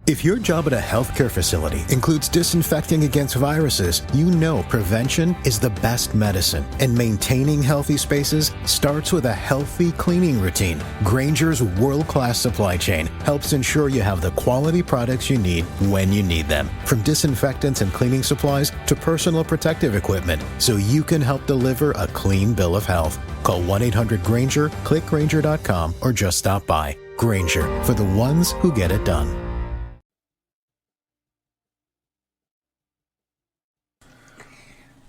If your job at a healthcare facility includes disinfecting against viruses, you know prevention is the best medicine. And maintaining healthy spaces starts with a healthy cleaning routine. Grainger's world-class supply chain helps ensure you have the quality products you need when you need them. From disinfectants and cleaning supplies to personal protective equipment, so you can help deliver a clean bill of health. Call 1-800-GRAINGER, click Grainger.com, or just stop by. Grainger, for the ones who get it done.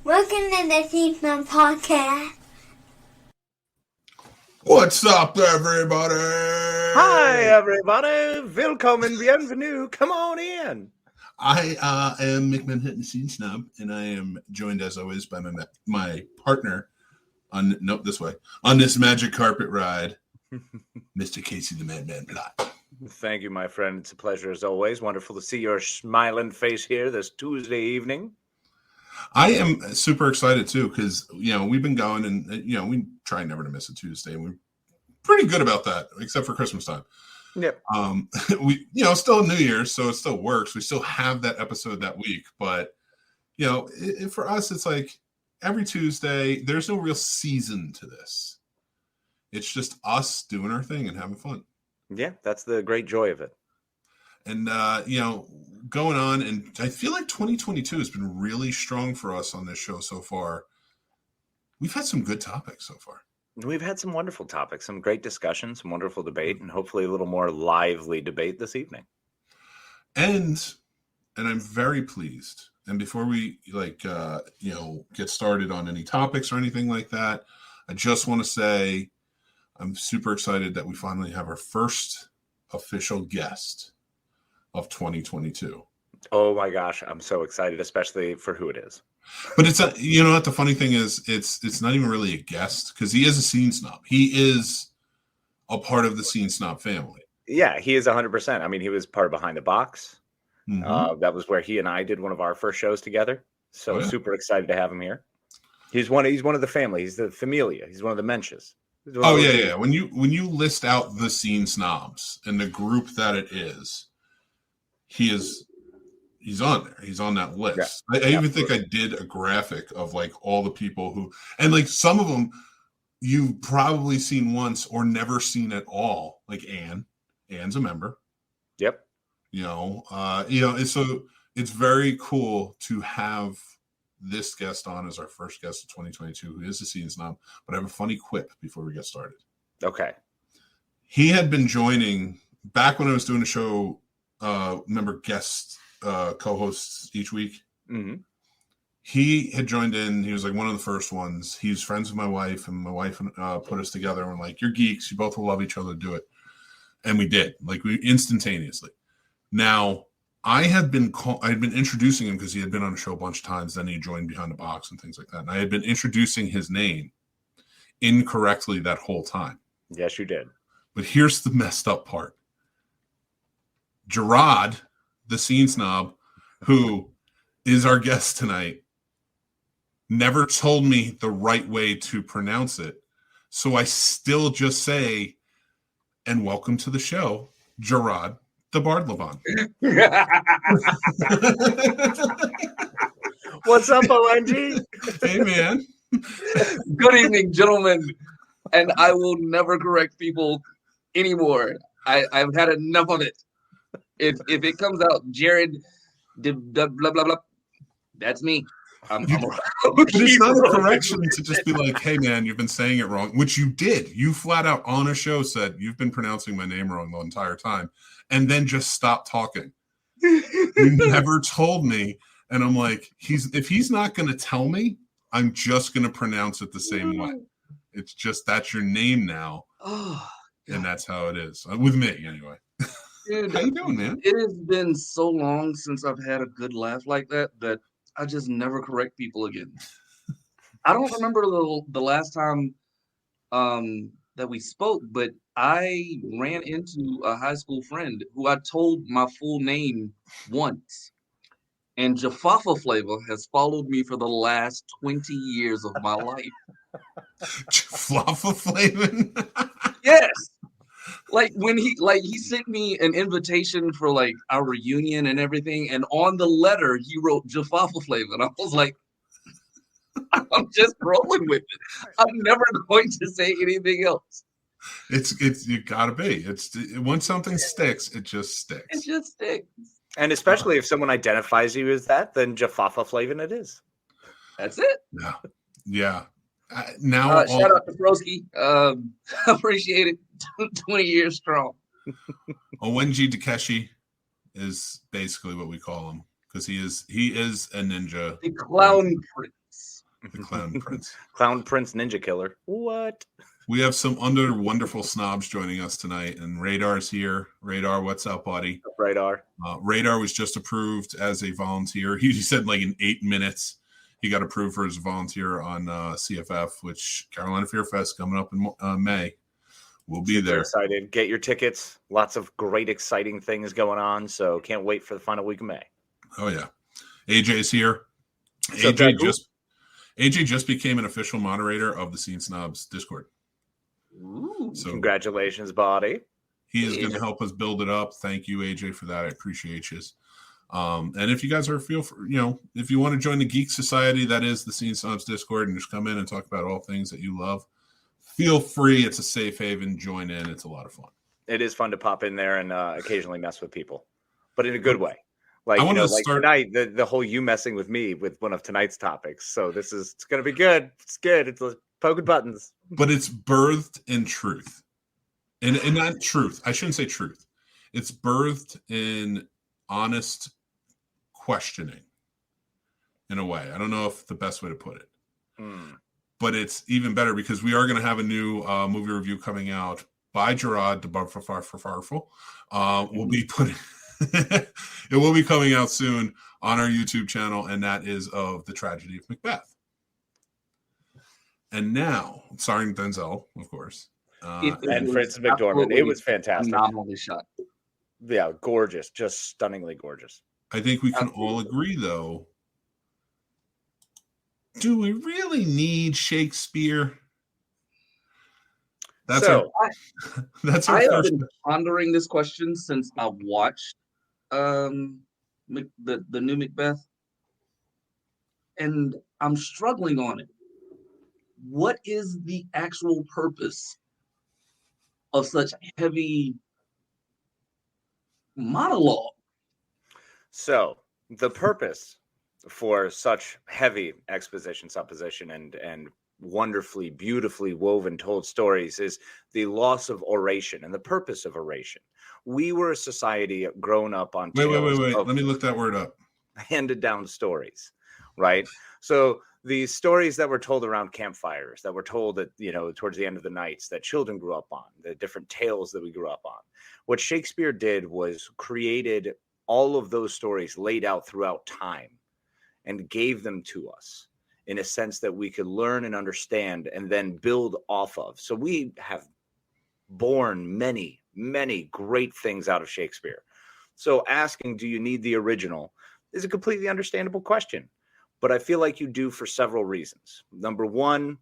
Welcome to the Scene Snobs podcast. What's up, everybody? Hi, everybody. Willkommen, bienvenue. Come on in. I am Mick Manhattan Scene Snob, and I am joined, as always, by my partner on this magic carpet ride, Mr. Casey the Madman Plot. Thank you, my friend. It's a pleasure, as always. Wonderful to see your smiling face here this Tuesday evening. I am super excited, too, because, we've been going, and, we try never to miss a Tuesday, and we're pretty good about that, except for Christmas time. Yep. We, still New Year's, so it still works. We still have that episode that week, but, for us, it's like every Tuesday, there's no real season to this. It's just us doing our thing and having fun. Yeah, that's the great joy of it. And, going on, and I feel like 2022 has been really strong for us on this show so far. We've had some good topics so far. We've had some wonderful topics, some great discussion, some wonderful debate, and hopefully a little more lively debate this evening. And I'm very pleased. And before we get started on any topics or anything like that, I just want to say I'm super excited that we finally have our first official guest of 2022. Oh my gosh, I'm so excited, especially for who it is. But it's what the funny thing is, it's not even really a guest, because he is a Scene Snob. He is a part of the Scene Snob family. Yeah, he is 100%. I mean, he was part of Behind the Box. Mm-hmm. That was where he and I did one of our first shows together. So super excited to have him here. He's one of the family. He's the familia. He's one of the Menches. Oh yeah. When you list out the Scene Snobs and the group that it is, he's on there. He's on that list. Yeah, I even think I did a graphic of like all the people who, and like some of them you've probably seen once or never seen at all. Like Anne's a member. Yep. So it's very cool to have this guest on as our first guest of 2022, who is a Scene Snob. But I have a funny quip before we get started. Okay. He had been joining back when I was doing a show. Remember guest co-hosts each week. Mm-hmm. He had joined in. He was like one of the first ones. He's friends with my wife, and my wife put us together. And we're like, "You're geeks. You both will love each other. Do it." And we did. Like we instantaneously. Now I had been introducing him because he had been on a show a bunch of times. Then he joined Behind the Box and things like that. And I had been introducing his name incorrectly that whole time. Yes, you did. But here's the messed up part. Jarrod, the Scene Snob, who is our guest tonight, never told me the right way to pronounce it. So I still just say, and welcome to the show, Jarrod the Bard Levon. What's up, ONG? Hey, man. Good evening, gentlemen. And I will never correct people anymore. I've had enough of it. If it comes out, Jarrod, blah, blah, blah, blah, that's me. But it's not a correction to just be like, hey, man, you've been saying it wrong, which you did. You flat out on a show said, you've been pronouncing my name wrong the entire time, and then just stopped talking. You never told me. And I'm like, if he's not going to tell me, I'm just going to pronounce it the same way. It's just that's your name now. Oh, and that's how it is. With me, anyway. Dude, how you doing, man? It has been so long since I've had a good laugh like that I just never correct people again. I don't remember the last time that we spoke, but I ran into a high school friend who I told my full name once. And Jaffafa flavor has followed me for the last 20 years of my life. Jaffafa flavor? Yes. Like when he sent me an invitation for like our reunion and everything, and on the letter he wrote Jaffa Flavor, and I was like, I'm just rolling with it. I'm never going to say anything else. It's you gotta be. It's when something sticks, it just sticks. It just sticks. And especially if someone identifies you as that, then Jaffa Flavin it is. That's it. Yeah. Now shout out to Broski. Appreciate it. 20 years strong. Owenji Takeshi is basically what we call him because he is a ninja. The Clown Prince. The Clown Prince. Clown Prince Ninja Killer. What? We have some other wonderful snobs joining us tonight, and Radar's here. Radar, what's up, buddy? Radar. Radar was just approved as a volunteer. He said like in 8 minutes he got approved for his volunteer on CFF, which Carolina Fear Fest coming up in May. We'll be there. Excited. Get your tickets. Lots of great, exciting things going on. So can't wait for the final week of May. Oh yeah, AJ's here. So AJ just became an official moderator of the Scene Snobs Discord. Ooh. So congratulations, buddy. He is going to help us build it up. Thank you, AJ, for that. I appreciate you. And if you guys if you want to join the Geek Society, that is the Scene Snobs Discord, and just come in and talk about all things that you love, feel free. It's a safe haven. Join in. It's a lot of fun. It is fun to pop in there and occasionally mess with people, but in a good way. Like, tonight, the whole you messing with me with one of tonight's topics. So it's going to be good. It's good. It's poking buttons. But it's birthed in truth. And not truth. I shouldn't say truth. It's birthed in honest questioning in a way. I don't know if the best way to put it. But it's even better because we are going to have a new movie review coming out by Jarrod, the Farfarfarful. We'll be putting... it will be coming out soon on our YouTube channel, and that is of The Tragedy of Macbeth. And now, starring Denzel, of course. And Francis McDormand. It was fantastic. Phenomenally shot. Yeah, gorgeous. Just stunningly gorgeous. I think we can all agree, though. Do we really need Shakespeare? I have been pondering this question since I watched the new Macbeth, and I'm struggling on it. What is the actual purpose of such heavy monologue? So the purpose for such heavy exposition, supposition, and wonderfully, beautifully woven, told stories is the loss of oration and the purpose of oration. We were a society grown up on wait. Let me look that word up. Handed down stories, right? So the stories that were told around campfires, that were told at, towards the end of the nights, that children grew up on, the different tales that we grew up on. What Shakespeare did was created all of those stories laid out throughout time and gave them to us in a sense that we could learn and understand and then build off of. So we have born many, many great things out of Shakespeare. So asking, do you need the original, is a completely understandable question. But I feel like you do for several reasons. Number one,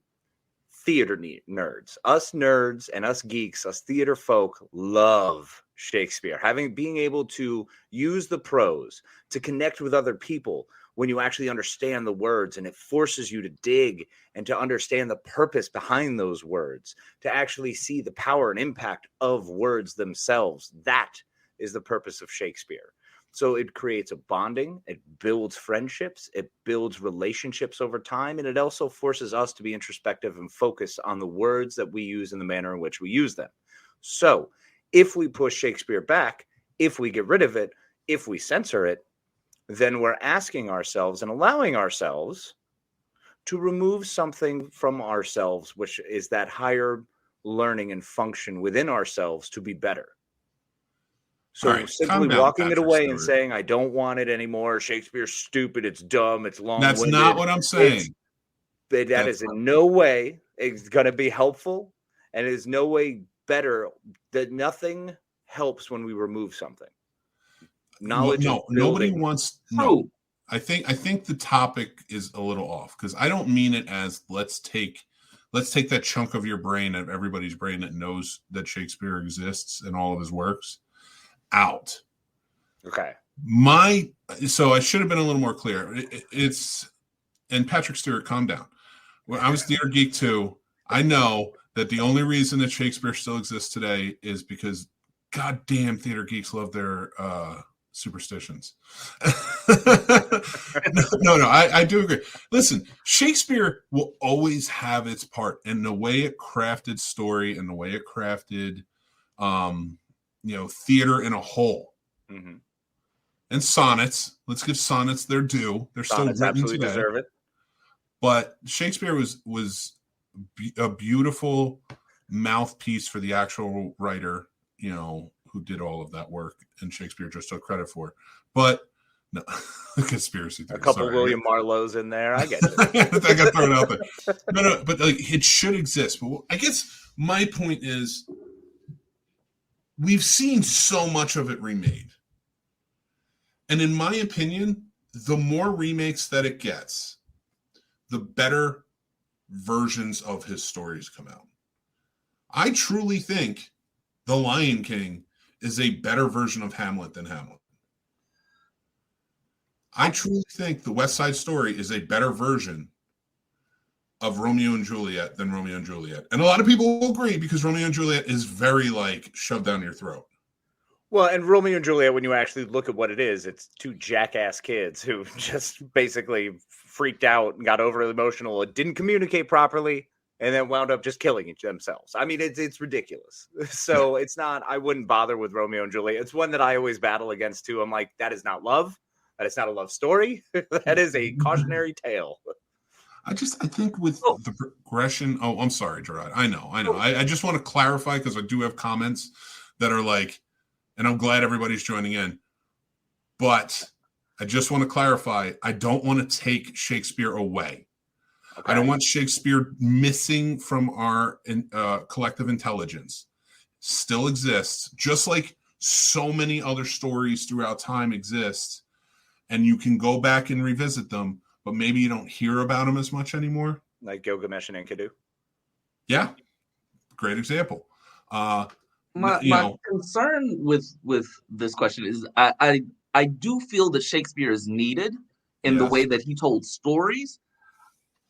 theater nerds. Us nerds and us geeks, us theater folk love Shakespeare. Being able to use the prose to connect with other people when you actually understand the words, and it forces you to dig and to understand the purpose behind those words, to actually see the power and impact of words themselves. That is the purpose of Shakespeare. So it creates a bonding, it builds friendships, it builds relationships over time, and it also forces us to be introspective and focus on the words that we use and the manner in which we use them. So if we push Shakespeare back, if we get rid of it, if we censor it, then we're asking ourselves and allowing ourselves to remove something from ourselves, which is that higher learning and function within ourselves to be better. So simply walking it away and saying, I don't want it anymore. Shakespeare's stupid. It's dumb. It's long-winded. That's not what I'm saying. That is in no way going to be helpful, and it is no way better. That nothing helps when we remove something. Knowledge. No, nobody wants. No, I think the topic is a little off because I don't mean it as let's let's take that chunk of your brain, of everybody's brain that knows that Shakespeare exists in all of his works, out. Okay. So I should have been a little more clear. It's, and Patrick Stewart, calm down. When I was Theater Geek 2, I know that the only reason that Shakespeare still exists today is because goddamn theater geeks love their superstitions. No, I do agree. Listen, Shakespeare will always have its part, and the way it crafted story and the way it crafted, theater in a whole. Mm-hmm. And sonnets. Let's give sonnets their due. They're Sonnets still written absolutely today. deserve it. But Shakespeare was a beautiful mouthpiece for the actual writer, who did all of that work, and Shakespeare just took credit for. But no, conspiracy theory. A couple William Marlowes in there. I get it. That got thrown out there. No, but it should exist. But I guess my point is, we've seen so much of it remade. And in my opinion, the more remakes that it gets, the better versions of his stories come out. I truly think The Lion King is a better version of Hamlet than Hamlet. I truly think The West Side Story is a better version of Romeo and Juliet than Romeo and Juliet. And a lot of people will agree, because Romeo and Juliet is very shoved down your throat. Well, and Romeo and Juliet, when you actually look at what it is, it's two jackass kids who just basically freaked out and got overly emotional and didn't communicate properly, and then wound up just killing themselves. I mean, it's ridiculous. So it's not, I wouldn't bother with Romeo and Juliet. It's one that I always battle against too. I'm like, that is not love. That is not a love story. That is a cautionary tale. I think with the progression. Oh, I'm sorry, Jarrod. I know. I just want to clarify, because I do have comments that are and I'm glad everybody's joining in. But I just want to clarify, I don't want to take Shakespeare away. Okay. I don't want Shakespeare missing from our collective intelligence. Still exists, just like so many other stories throughout time exist. And you can go back and revisit them, but maybe you don't hear about them as much anymore. Like Gilgamesh and Enkidu. Yeah, great example. My concern with this question is I do feel that Shakespeare is needed in the way that he told stories.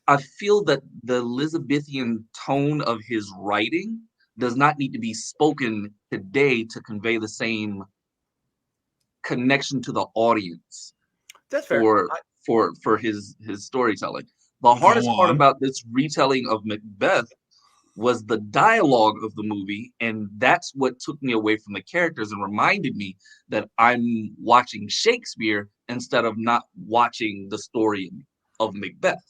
I feel that the Elizabethan tone of his writing does not need to be spoken today to convey the same connection to the audience. That's fair. For his storytelling. The hardest part about this retelling of Macbeth was the dialogue of the movie, and that's what took me away from the characters and reminded me that I'm watching Shakespeare instead of not watching the story of Macbeth.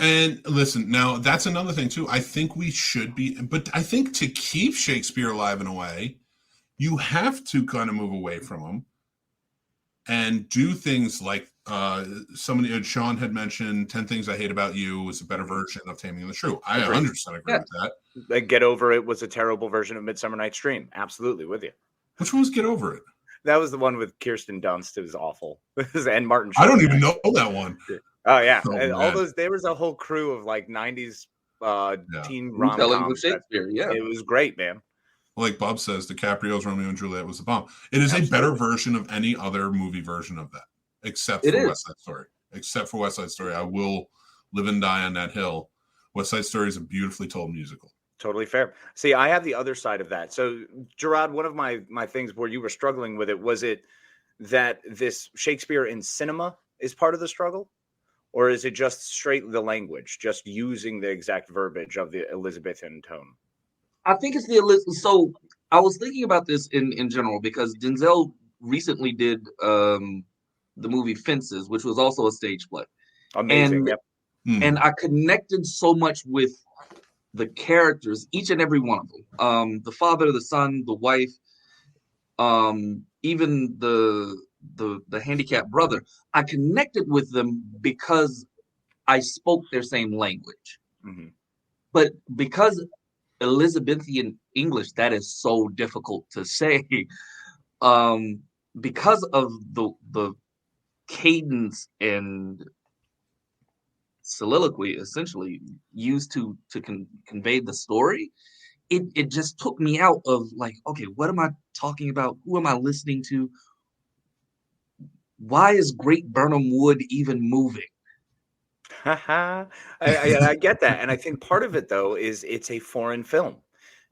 And listen, now that's another thing too. I think we should be, but I think to keep Shakespeare alive in a way, you have to kind of move away from him and do things like Sean had mentioned 10 Things I Hate About You was a better version of Taming of the Shrew. I 100% agree with that. Like Get Over It was a terrible version of Midsummer Night's Dream. Absolutely with you. Which one was Get Over It? That was the one with Kirsten Dunst. It was awful. And Martin Short. I don't even know that one. Oh yeah. And all those, there was a whole crew of 90s teen rom-coms. Shakespeare, yeah. It was great, man. Like Bob says, DiCaprio's Romeo and Juliet was the bomb. It is a better version of any other movie version of that, except for West Side Story. Except for West Side Story. I will live and die on that hill. West Side Story is a beautifully told musical. Totally fair. See, I have the other side of that. So, Jarrod, one of my things where you were struggling with it, was it that this Shakespeare in cinema is part of the struggle? Or is it just straight the language, just using the exact verbiage of the Elizabethan tone? I think it's the so I was thinking about this in general because Denzel recently did the movie Fences, which was also a stage play. Amazing. And I connected so much with the characters, each and every one of them. The father, the son, the wife, even the handicapped brother. I connected with them because I spoke their same language. Mm-hmm. But because Elizabethan English, that is so difficult to say. Because of the cadence and soliloquy essentially used to convey the story, it just took me out of like, okay, what am I talking about? Who am I listening to? Why is Great Burnham Wood even moving? I get that. And I think part of it, though, is it's a foreign film.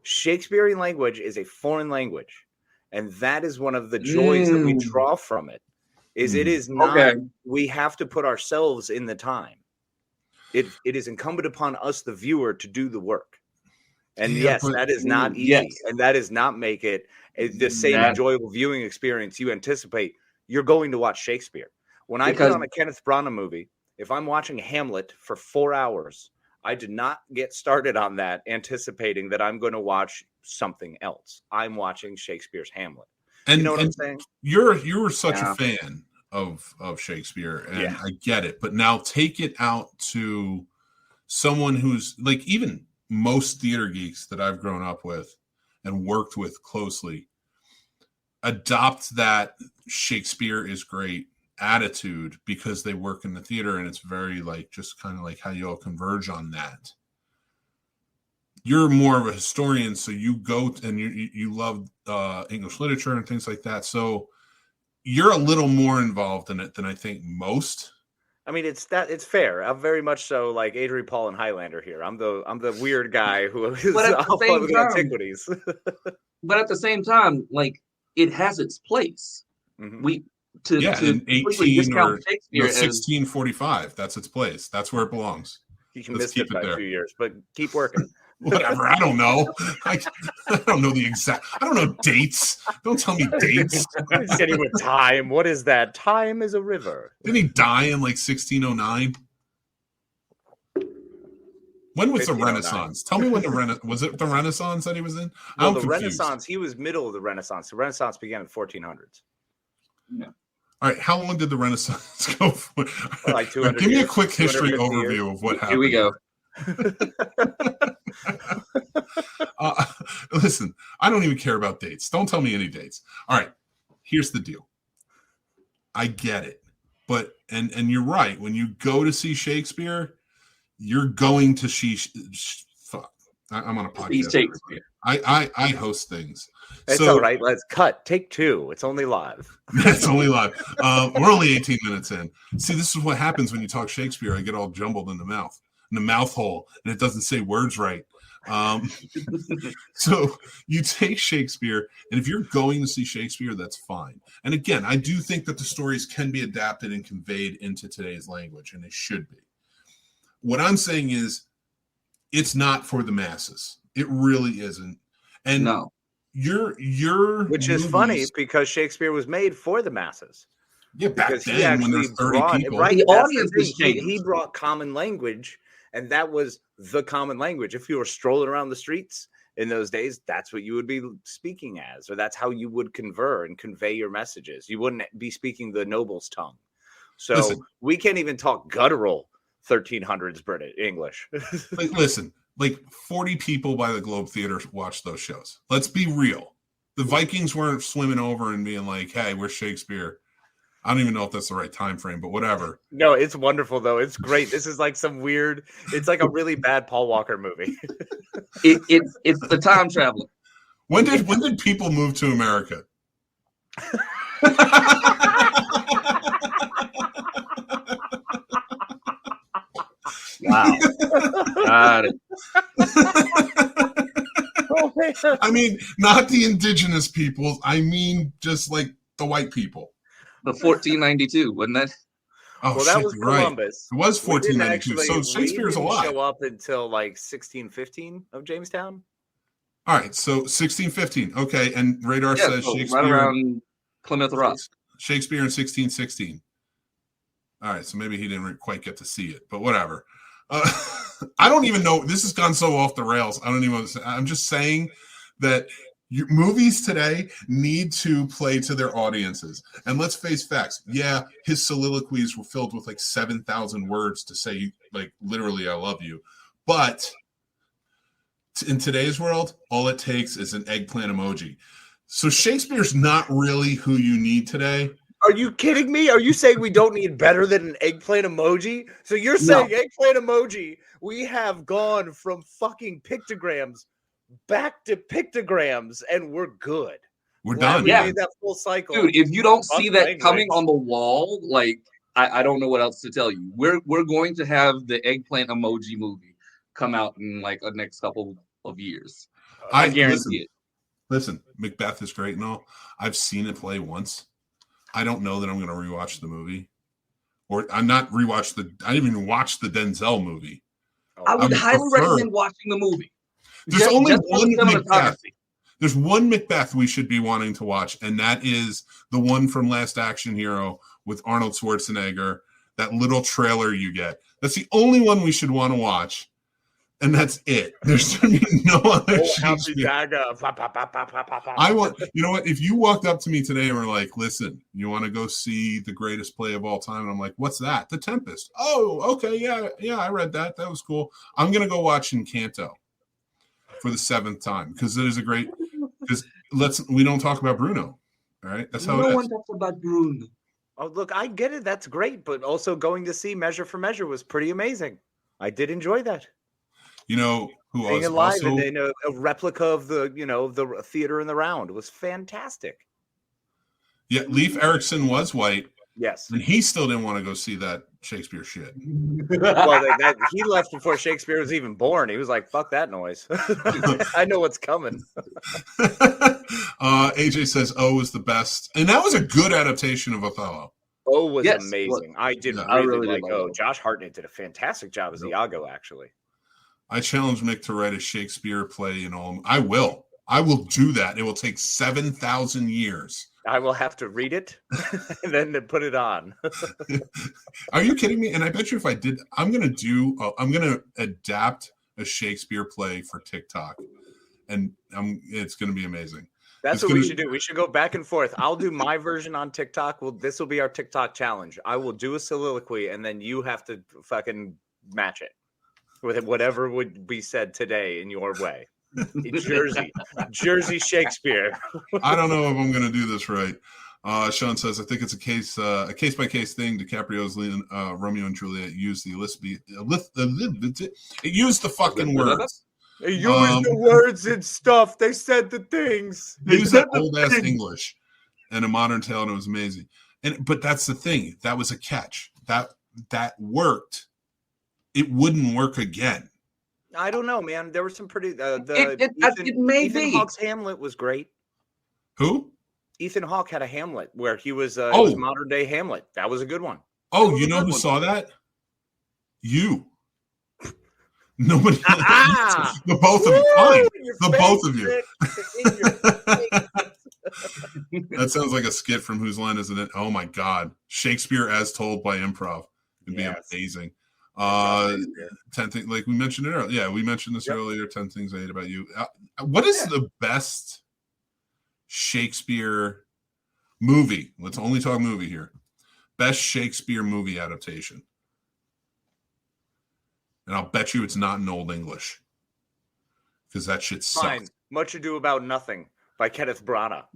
Shakespearean language is a foreign language. And that is one of the joys that we draw from it. It is not, we have to put ourselves in the time. It is incumbent upon us, the viewer, to do the work. And that is not easy. Yes. And that does not make it the same enjoyable viewing experience you anticipate. You're going to watch Shakespeare. When I put on a Kenneth Branagh movie, if I'm watching Hamlet for 4 hours, I did not get started on that anticipating that I'm going to watch something else. I'm watching Shakespeare's Hamlet. And, you know what I'm saying? You were such a fan of Shakespeare, and I get it. But now take it out to someone who's like, even most theater geeks that I've grown up with and worked with closely, adopt that Shakespeare is great attitude because they work in the theater, and it's very like just kind of like how you all converge on that. You're more of a historian, so you go and you love English literature and things like that. So you're a little more involved in it than I think most. I mean, it's fair. I'm very much so like Adrian Paul and Highlander here. I'm the weird guy who is off of the antiquities. But at the same time, like, it has its place. Mm-hmm. In 18 or 1645, that's its place. That's where it belongs. You can miss it by a few years, but keep working. Whatever. I don't know. I don't know the exact. I don't know dates. Don't tell me dates. He's getting with time. What is that? Time is a river. Didn't he die in like 1609? When was the Renaissance? Tell me when was it the Renaissance that he was in? Well, the Renaissance, he was middle of the Renaissance. The Renaissance began in the 1400s. Yeah. All right, how long did the Renaissance go for? Like 200 Give me years, a quick history overview of what happened. Here we go. Listen, I don't even care about dates. Don't tell me any dates. All right, here's the deal. I get it, but and you're right. When you go to see Shakespeare, you're going to see. Fuck, I'm on a podcast. Shakespeare. I host things. It's all right. Let's cut. Take 2. It's only live. It's only live. We're only 18 minutes in. See, this is what happens when you talk Shakespeare. I get all jumbled in the mouth hole, and it doesn't say words right. So you take Shakespeare, and if you're going to see Shakespeare, that's fine. And again, I do think that the stories can be adapted and conveyed into today's language, and they should be. What I'm saying is, it's not for the masses. It really isn't. And no. Which is funny because Shakespeare was made for the masses. Yeah, back then when there's 30 people. Right, the audience was changed. He brought common language, and that was the common language. If you were strolling around the streets in those days, that's what you would be speaking as, or that's how you would convey and convey your messages. You wouldn't be speaking the noble's tongue. So we can't even talk guttural 1300s British English. Listen. Like 40 people by the Globe Theater watched those shows. Let's be real. The Vikings weren't swimming over and being like, hey, we're Shakespeare. I don't even know if that's the right time frame, but whatever. No, it's wonderful, though. It's great. This is like some weird, it's like a really bad Paul Walker movie. It's the time traveler. When did people move to America? Wow. Got it. I mean, not the indigenous peoples. I mean, just like the white people. The 1492, wasn't that? Oh, well, that was Columbus. Right. It was 1492. So Shakespeare's alive. Show up until like 1615 of Jamestown. All right, so 1615. Okay, and Radar says Shakespeare right around Plymouth Rock. Shakespeare in 1616. All right, so maybe he didn't quite get to see it, but whatever. I don't even know. This has gone so off the rails. I don't even know what to say. I'm just saying that movies today need to play to their audiences. And let's face facts. Yeah, his soliloquies were filled with like 7,000 words to say, like, literally, I love you. But in today's world, all it takes is an eggplant emoji. So Shakespeare's not really who you need today. Are you kidding me? Are you saying we don't need better than an eggplant emoji? So you're saying eggplant emoji, we have gone from fucking pictograms back to pictograms and we're good. We're Glad done. We Yeah. made that full cycle. Dude, if you don't see that language. coming on the wall, like I don't know what else to tell you. We're going to have the eggplant emoji movie come out in like the next couple of years. I guarantee it. Listen, Macbeth is great and all. I've seen it play once. I don't know that I'm going to rewatch the movie, or I'm not rewatch the. I didn't even watch the Denzel movie. I would highly recommend watching the movie. There's only one Macbeth. cinematography. There's one Macbeth we should be wanting to watch, and that is the one from Last Action Hero with Arnold Schwarzenegger. That little trailer you get. That's the only one we should want to watch. And that's it. There's no other Shakespeare. I want, you know what? If you walked up to me today and were like, listen, you want to go see the greatest play of all time? And I'm like, what's that? The Tempest. Oh, okay. Yeah, I read that. That was cool. I'm going to go watch Encanto for the 7th time because it is a great, because we don't talk about Bruno. All right. That's how no one talks about Bruno. Oh, look, I get it. That's great. But also going to see Measure for Measure was pretty amazing. I did enjoy that. You know who being was alive also and then a replica of the the theater in the round was fantastic. Yeah, Leif Erikson was white. Yes, and he still didn't want to go see that Shakespeare shit. Well, he left before Shakespeare was even born. He was like, "Fuck that noise! I know what's coming." AJ says, "Oh, was the best," and that was a good adaptation of Othello. Oh, was amazing. I did really like. like Josh Hartnett did a fantastic job as Iago. Actually. I challenge Mick to write a Shakespeare play in all. I will do that. It will take 7,000 years. I will have to read it and then put it on. Are you kidding me? And I bet you if I did, I'm going to adapt a Shakespeare play for TikTok, and it's going to be amazing. That's what we should do. We should go back and forth. I'll do my version on TikTok. This will be our TikTok challenge. I will do a soliloquy, and then you have to fucking match it with whatever would be said today in your way. Jersey Shakespeare. I don't know if I'm going to do this right. Sean says, I think it's a case by case thing. DiCaprio's Romeo and Juliet used the it used the fucking words. They used the words and stuff. They said the things. They used that old ass English and a modern tale, and it was amazing. But that's the thing. That was a catch. That worked. It wouldn't work again. I don't know, man. There were some pretty. Ethan Hawke's Hamlet was great. Who? Ethan Hawke had a Hamlet where he was, it was modern day Hamlet. That was a good one. Oh, you know who saw that? You. Nobody. The both of you. Fine. The both of you. That sounds like a skit from Whose Line Is It? Oh my God. Shakespeare as told by improv. It'd be amazing. 10 things, like we mentioned it earlier. Yeah, we mentioned this earlier. 10 things I hate about you. What is the best Shakespeare movie? Let's only talk movie here. Best Shakespeare movie adaptation. And I'll bet you it's not in Old English. Because that shit sucks. Fine. Much Ado About Nothing by Kenneth Branagh.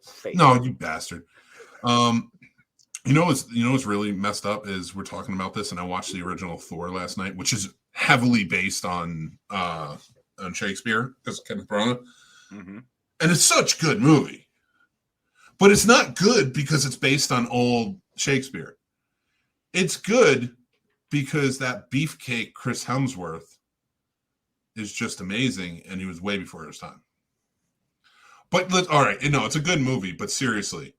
Fake. No, you bastard. You know what's really messed up is we're talking about this, and I watched the original Thor last night, which is heavily based on Shakespeare because Kenneth Branagh, and it's such a good movie, but it's not good because it's based on old Shakespeare. It's good because that beefcake Chris Hemsworth is just amazing, and he was way before his time. But all right, it's a good movie, but seriously.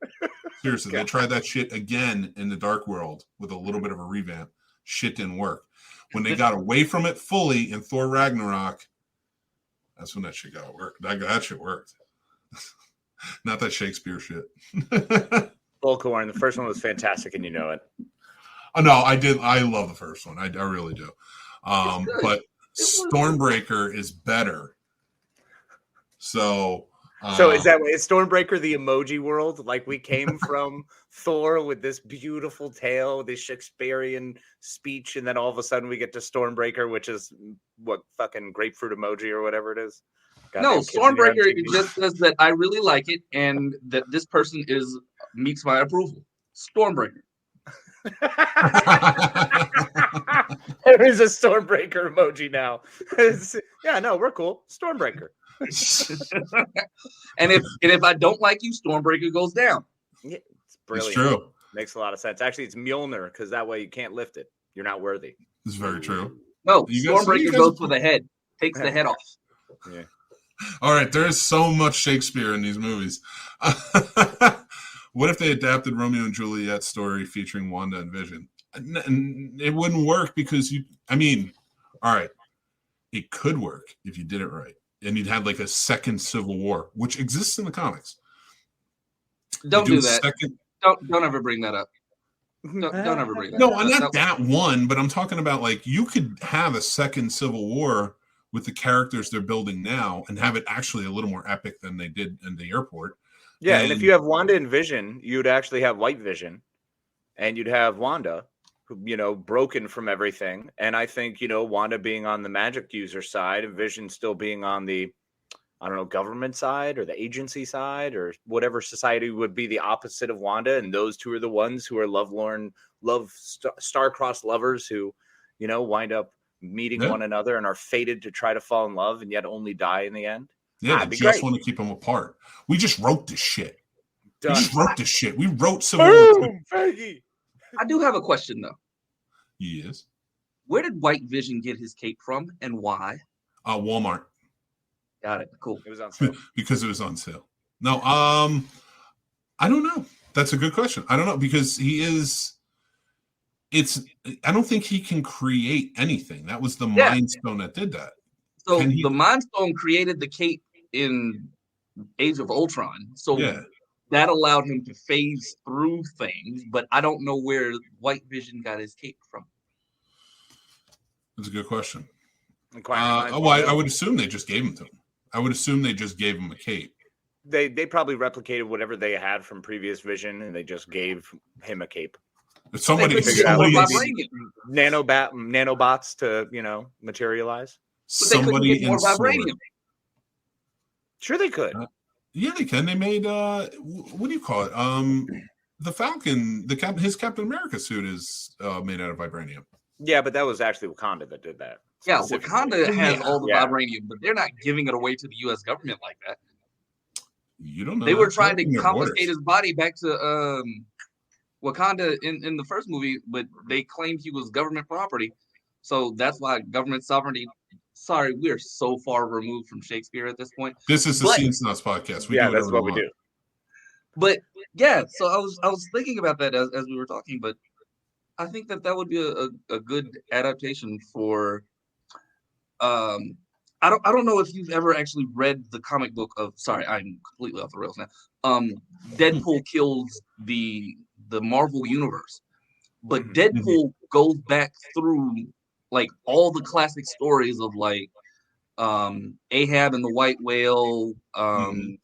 Seriously, they tried that shit again in The Dark World with a little bit of a revamp. Shit didn't work. When they got away from it fully in Thor Ragnarok, that's when that shit got worked. That shit worked. Not that Shakespeare shit. Bullcorn, the first one was fantastic, and you know it. Oh, no, I did. I love the first one. I really do. But Stormbreaker is better. So is Stormbreaker the emoji world? Like we came from Thor with this beautiful tale, this Shakespearean speech, and then all of a sudden we get to Stormbreaker, which is what fucking grapefruit emoji or whatever it is. No, Stormbreaker just says that I really like it and that this person meets my approval. Stormbreaker. There is a Stormbreaker emoji now. Yeah, no, we're cool. Stormbreaker. And if I don't like you, Stormbreaker goes down. Yeah, it's brilliant. It's true. Makes a lot of sense. Actually, it's Mjolnir because that way you can't lift it. You're not worthy. It's very true. No, You guys- Stormbreaker you guys- goes for the head. Takes the head off. Yeah. All right, there is so much Shakespeare in these movies. What if they adapted Romeo and Juliet story featuring Wanda and Vision? It wouldn't work because all right, it could work if you did it right. And you'd have like a second Civil War, which exists in the comics. Don't do that. Second... Don't ever bring that up. Don't ever bring that No, up. not that one, but I'm talking about like you could have a second Civil War with the characters they're building now and have it actually a little more epic than they did in the airport. Yeah, and if you have Wanda and Vision, you'd actually have White Vision, and you'd have Wanda, broken from everything. And I think, Wanda being on the magic user side and Vision still being on the, government side or the agency side or whatever society would be the opposite of Wanda. And those two are the ones who are star-crossed lovers who, wind up meeting one another and are fated to try to fall in love and yet only die in the end. Yeah, they just want to keep them apart. We just wrote this shit. Done. We just wrote this shit. We wrote Civil War. Fergie. I do have a question though. Yes. Where did White Vision get his cape from and why? Walmart. Got it. Cool. It was on sale. Because it was on sale. No, I don't know. That's a good question. I don't know because I don't think he can create anything. That was the Mind Stone that did that. So the Mind Stone created the cape in Age of Ultron. So that allowed him to phase through things, but I don't know where White Vision got his cape from. That's a good question. I would assume they just gave him to him. I would assume they just gave him a cape. They probably replicated whatever they had from previous Vision, and they just gave him a cape. Somebody nanobots to materialize. But they couldn't get more vibranium. Sure, they could. Yeah, they can. They made what do you call it? The Falcon. His Captain America suit is made out of vibranium. Yeah, but that was actually Wakanda that did that. Yeah, Wakanda has all the vibranium, but they're not giving it away to the U.S. government like that. You don't know. They were trying to confiscate his body back to Wakanda in the first movie, but they claimed he was government property. So that's why government sovereignty. Sorry, we're so far removed from Shakespeare at this point. This is the Scene Snobs podcast. That's what we do. But yeah, so I was thinking about that as we were talking, but I think that would be a good adaptation for. I don't know if you've ever actually read the comic book of. Sorry, I'm completely off the rails now. Deadpool kills the Marvel universe, but Deadpool goes back through like all the classic stories of like Ahab and the White Whale, and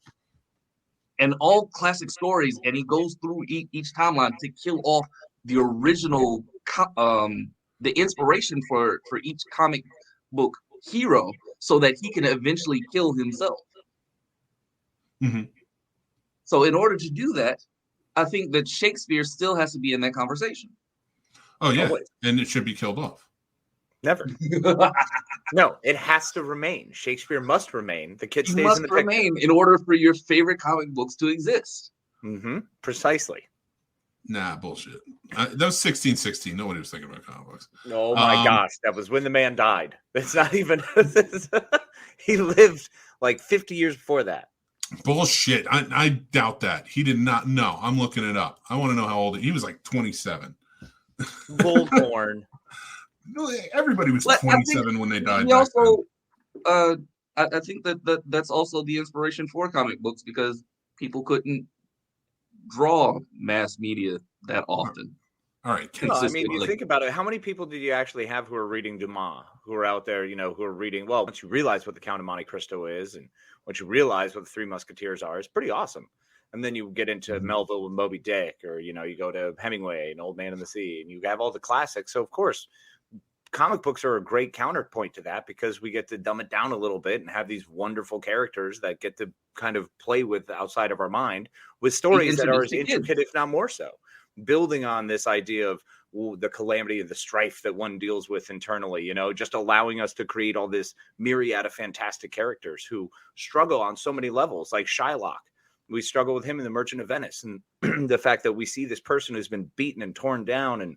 all classic stories, and he goes through each timeline to kill off the original, the inspiration for each comic book hero, so that he can eventually kill himself. So in order to do that, I think that Shakespeare still has to be in that conversation. Oh yeah, and it should be killed off. Never. No, it has to remain. Shakespeare must remain. The kid stays must in the remain in order for your favorite comic books to exist. Precisely. Nah, bullshit. That was 1616. Nobody was thinking about comic books. Oh my gosh, that was when the man died. It's not even. He lived like 50 years before that. Bullshit. I doubt that. He did not know. I'm looking it up. I want to know how old he was. Like 27. Bullhorn. No, everybody was 27 when they died. He also, I think that's also the inspiration for comic books, because people couldn't draw mass media that often. All right. No, I mean, you think about it. How many people did you actually have who are reading Dumas, who are out there, who are reading? Well, once you realize what the Count of Monte Cristo is, and once you realize what the Three Musketeers are, it's pretty awesome. And then you get into Melville and Moby Dick, or you go to Hemingway and Old Man and the Sea, and you have all the classics. So of course, comic books are a great counterpoint to that, because we get to dumb it down a little bit and have these wonderful characters that get to kind of play with outside of our mind with stories that are as intricate, if not more so. building on this idea of the calamity and the strife that one deals with internally, just allowing us to create all this myriad of fantastic characters who struggle on so many levels, like Shylock. We struggle with him in The Merchant of Venice, and the fact that we see this person who's been beaten and torn down and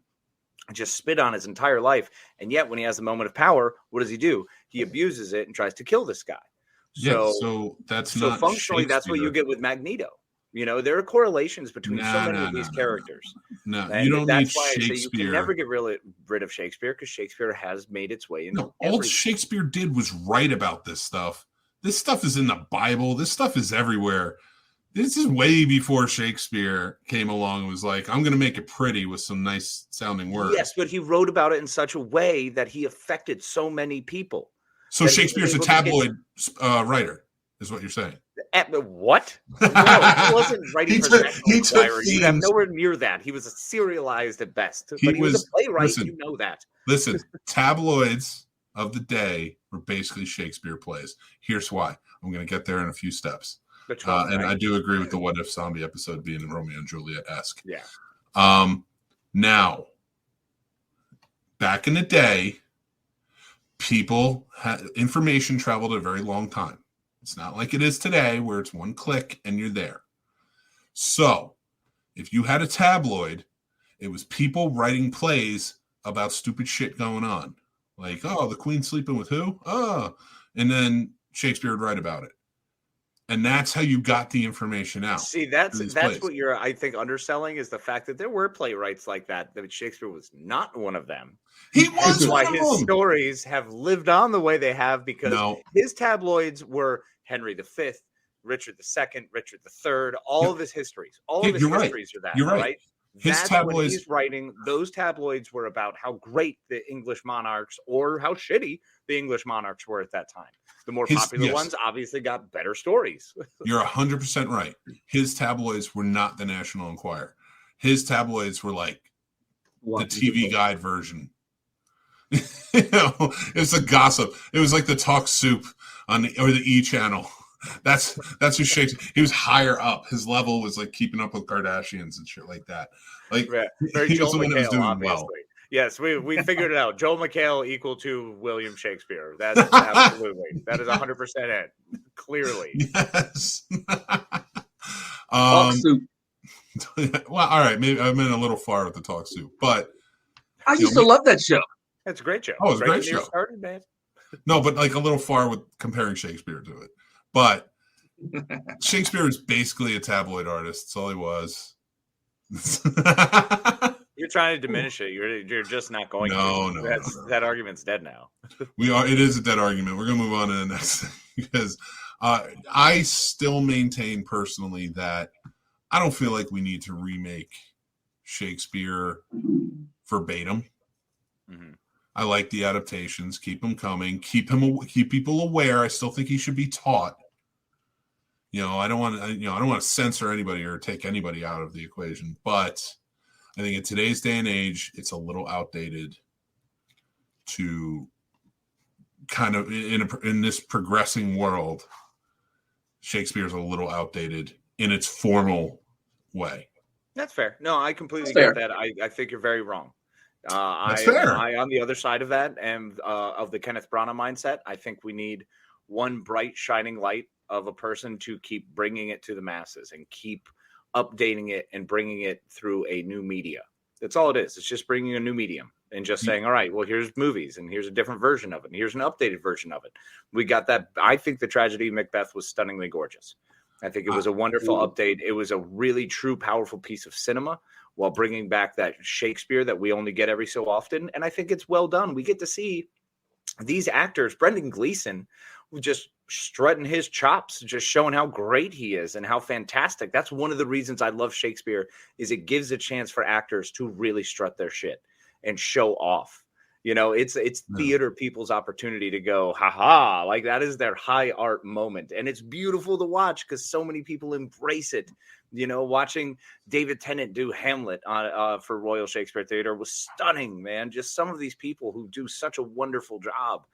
just spit on his entire life. And yet when he has a moment of power, what does he do? He abuses it and tries to kill this guy. So that's not functionally, that's what you get with Magneto. There are correlations between so many of these characters. No, you don't need Shakespeare. You can never get rid of Shakespeare, because Shakespeare has made its way into all Shakespeare did was write about this stuff. This stuff is in the Bible. This stuff is everywhere. This is way before Shakespeare came along and was like, I'm going to make it pretty with some nice sounding words. Yes, but he wrote about it in such a way that he affected so many people. So Shakespeare's a tabloid writer, is what you're saying. What? No, he wasn't writing for National Enquirer. You have nowhere near that. He was serialized at best. But he was a playwright, you know that. Listen, tabloids of the day were basically Shakespeare plays. Here's why. I'm going to get there in a few steps. And I do agree with the What If Zombie episode being Romeo and Juliet-esque. Yeah. Now, back in the day, people had information traveled a very long time. It's not like it is today where it's one click and you're there. So if you had a tabloid, it was people writing plays about stupid shit going on. Like, oh, the Queen's sleeping with who? Oh, and then Shakespeare would write about it. And that's how you got the information out. See, that's what you're, I think, underselling, is the fact that there were playwrights like that. That Shakespeare was not one of them. He was why his stories have lived on the way they have, because his tabloids were Henry V, Richard II, Richard III, all of his histories. All of his histories are that. You're right. His tabloids, he's writing, those tabloids were about how great the English monarchs, or how shitty the English monarchs were at that time. The more popular ones obviously got better stories. You're 100% right. His tabloids were not the National Enquirer. His tabloids were like the TV Guide version. It's a gossip. It was like the Talk Soup or the E channel. That's who Shakespeare. He was higher up. His level was like keeping up with Kardashians and shit like that. Like very he Joel was the one that was doing obviously. well. Yes, we figured it out. Joel McHale equal to William Shakespeare. That's absolutely. That is 100% it. Clearly. Yes. Talk Soup. Well, all right. Maybe I went a little far with the Talk Soup, but I used to love that show. It's a great show. Oh, it's a great show. Started, man. No, but like a little far with comparing Shakespeare to it. But Shakespeare is basically a tabloid artist. That's all he was. You're trying to diminish it. You're just not going to. No. That argument's dead now. It is a dead argument. We're going to move on to the next thing, because I still maintain personally that I don't feel like we need to remake Shakespeare verbatim. Mm-hmm. I like the adaptations. Keep them coming. Keep people aware. I still think he should be taught. I don't want to censor anybody or take anybody out of the equation, but I think in today's day and age, it's a little outdated to kind of in this progressing world. Shakespeare's a little outdated in its formal way. That's fair. No, I completely get that. I think you're very wrong. That's fair. I on the other side of that, and of the Kenneth Branagh mindset, I think we need one bright shining light of a person to keep bringing it to the masses and keep updating it and bringing it through a new media. That's all it is. It's just bringing a new medium and just saying, all right, well, here's movies and here's a different version of it. And here's an updated version of it. We got that. I think the tragedy of Macbeth was stunningly gorgeous. I think it was a wonderful update. It was a really true, powerful piece of cinema while bringing back that Shakespeare that we only get every so often. And I think it's well done. We get to see these actors, Brendan Gleeson, just strutting his chops, just showing how great he is and how fantastic. That's one of the reasons I love Shakespeare, is it gives a chance for actors to really strut their shit and show off. It's theater people's opportunity to go, haha, like that is their high art moment. And it's beautiful to watch because so many people embrace it. Watching David Tennant do Hamlet for Royal Shakespeare Theatre was stunning, man. Just some of these people who do such a wonderful job.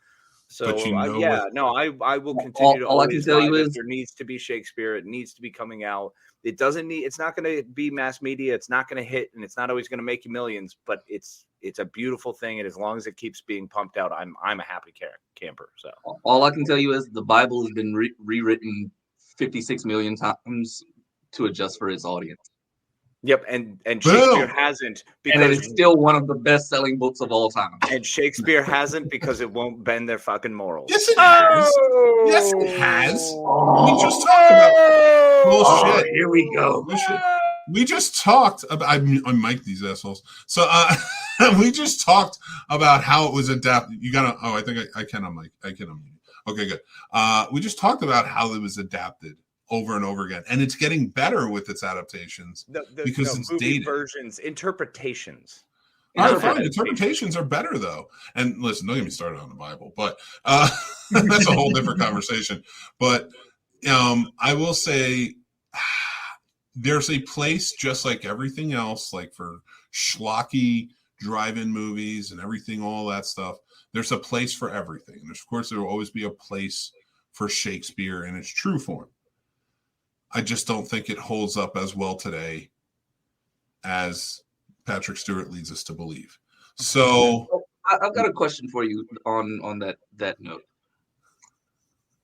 So But you know yeah, what? no, I will continue to All I can always tell you buy that is- there needs to be Shakespeare. It needs to be coming out. It doesn't need. It's not going to be mass media. It's not going to hit, and it's not always going to make you millions. But it's a beautiful thing, and as long as it keeps being pumped out, I'm a happy camper. So All I can tell you is the Bible has been rewritten 56 million times to adjust for its audience. yep, and Shakespeare Boom! hasn't And it because is still one of the best-selling books of all time. and Shakespeare hasn't because it won't bend their fucking morals. Yes, it has. Yes, it has. We just talked about bullshit. Here we go. Bullshit. We just talked about. I mic these assholes. So we just talked about how it was adapted. You gotta. Oh, I think I can unmic. I can unmute. Okay, good. We just talked about how it was adapted over and over again, and it's getting better with its adaptations because it's movie dated. Versions, interpretations. All right, fine. Interpretations are better though. And listen, don't get me started on the Bible, but that's a whole different conversation. But I will say there's a place just like everything else, like for schlocky drive-in movies and everything, all that stuff. There's a place for everything. And of course, there will always be a place for Shakespeare in its true form. I just don't think it holds up as well today as Patrick Stewart leads us to believe. So I've got a question for you on that note.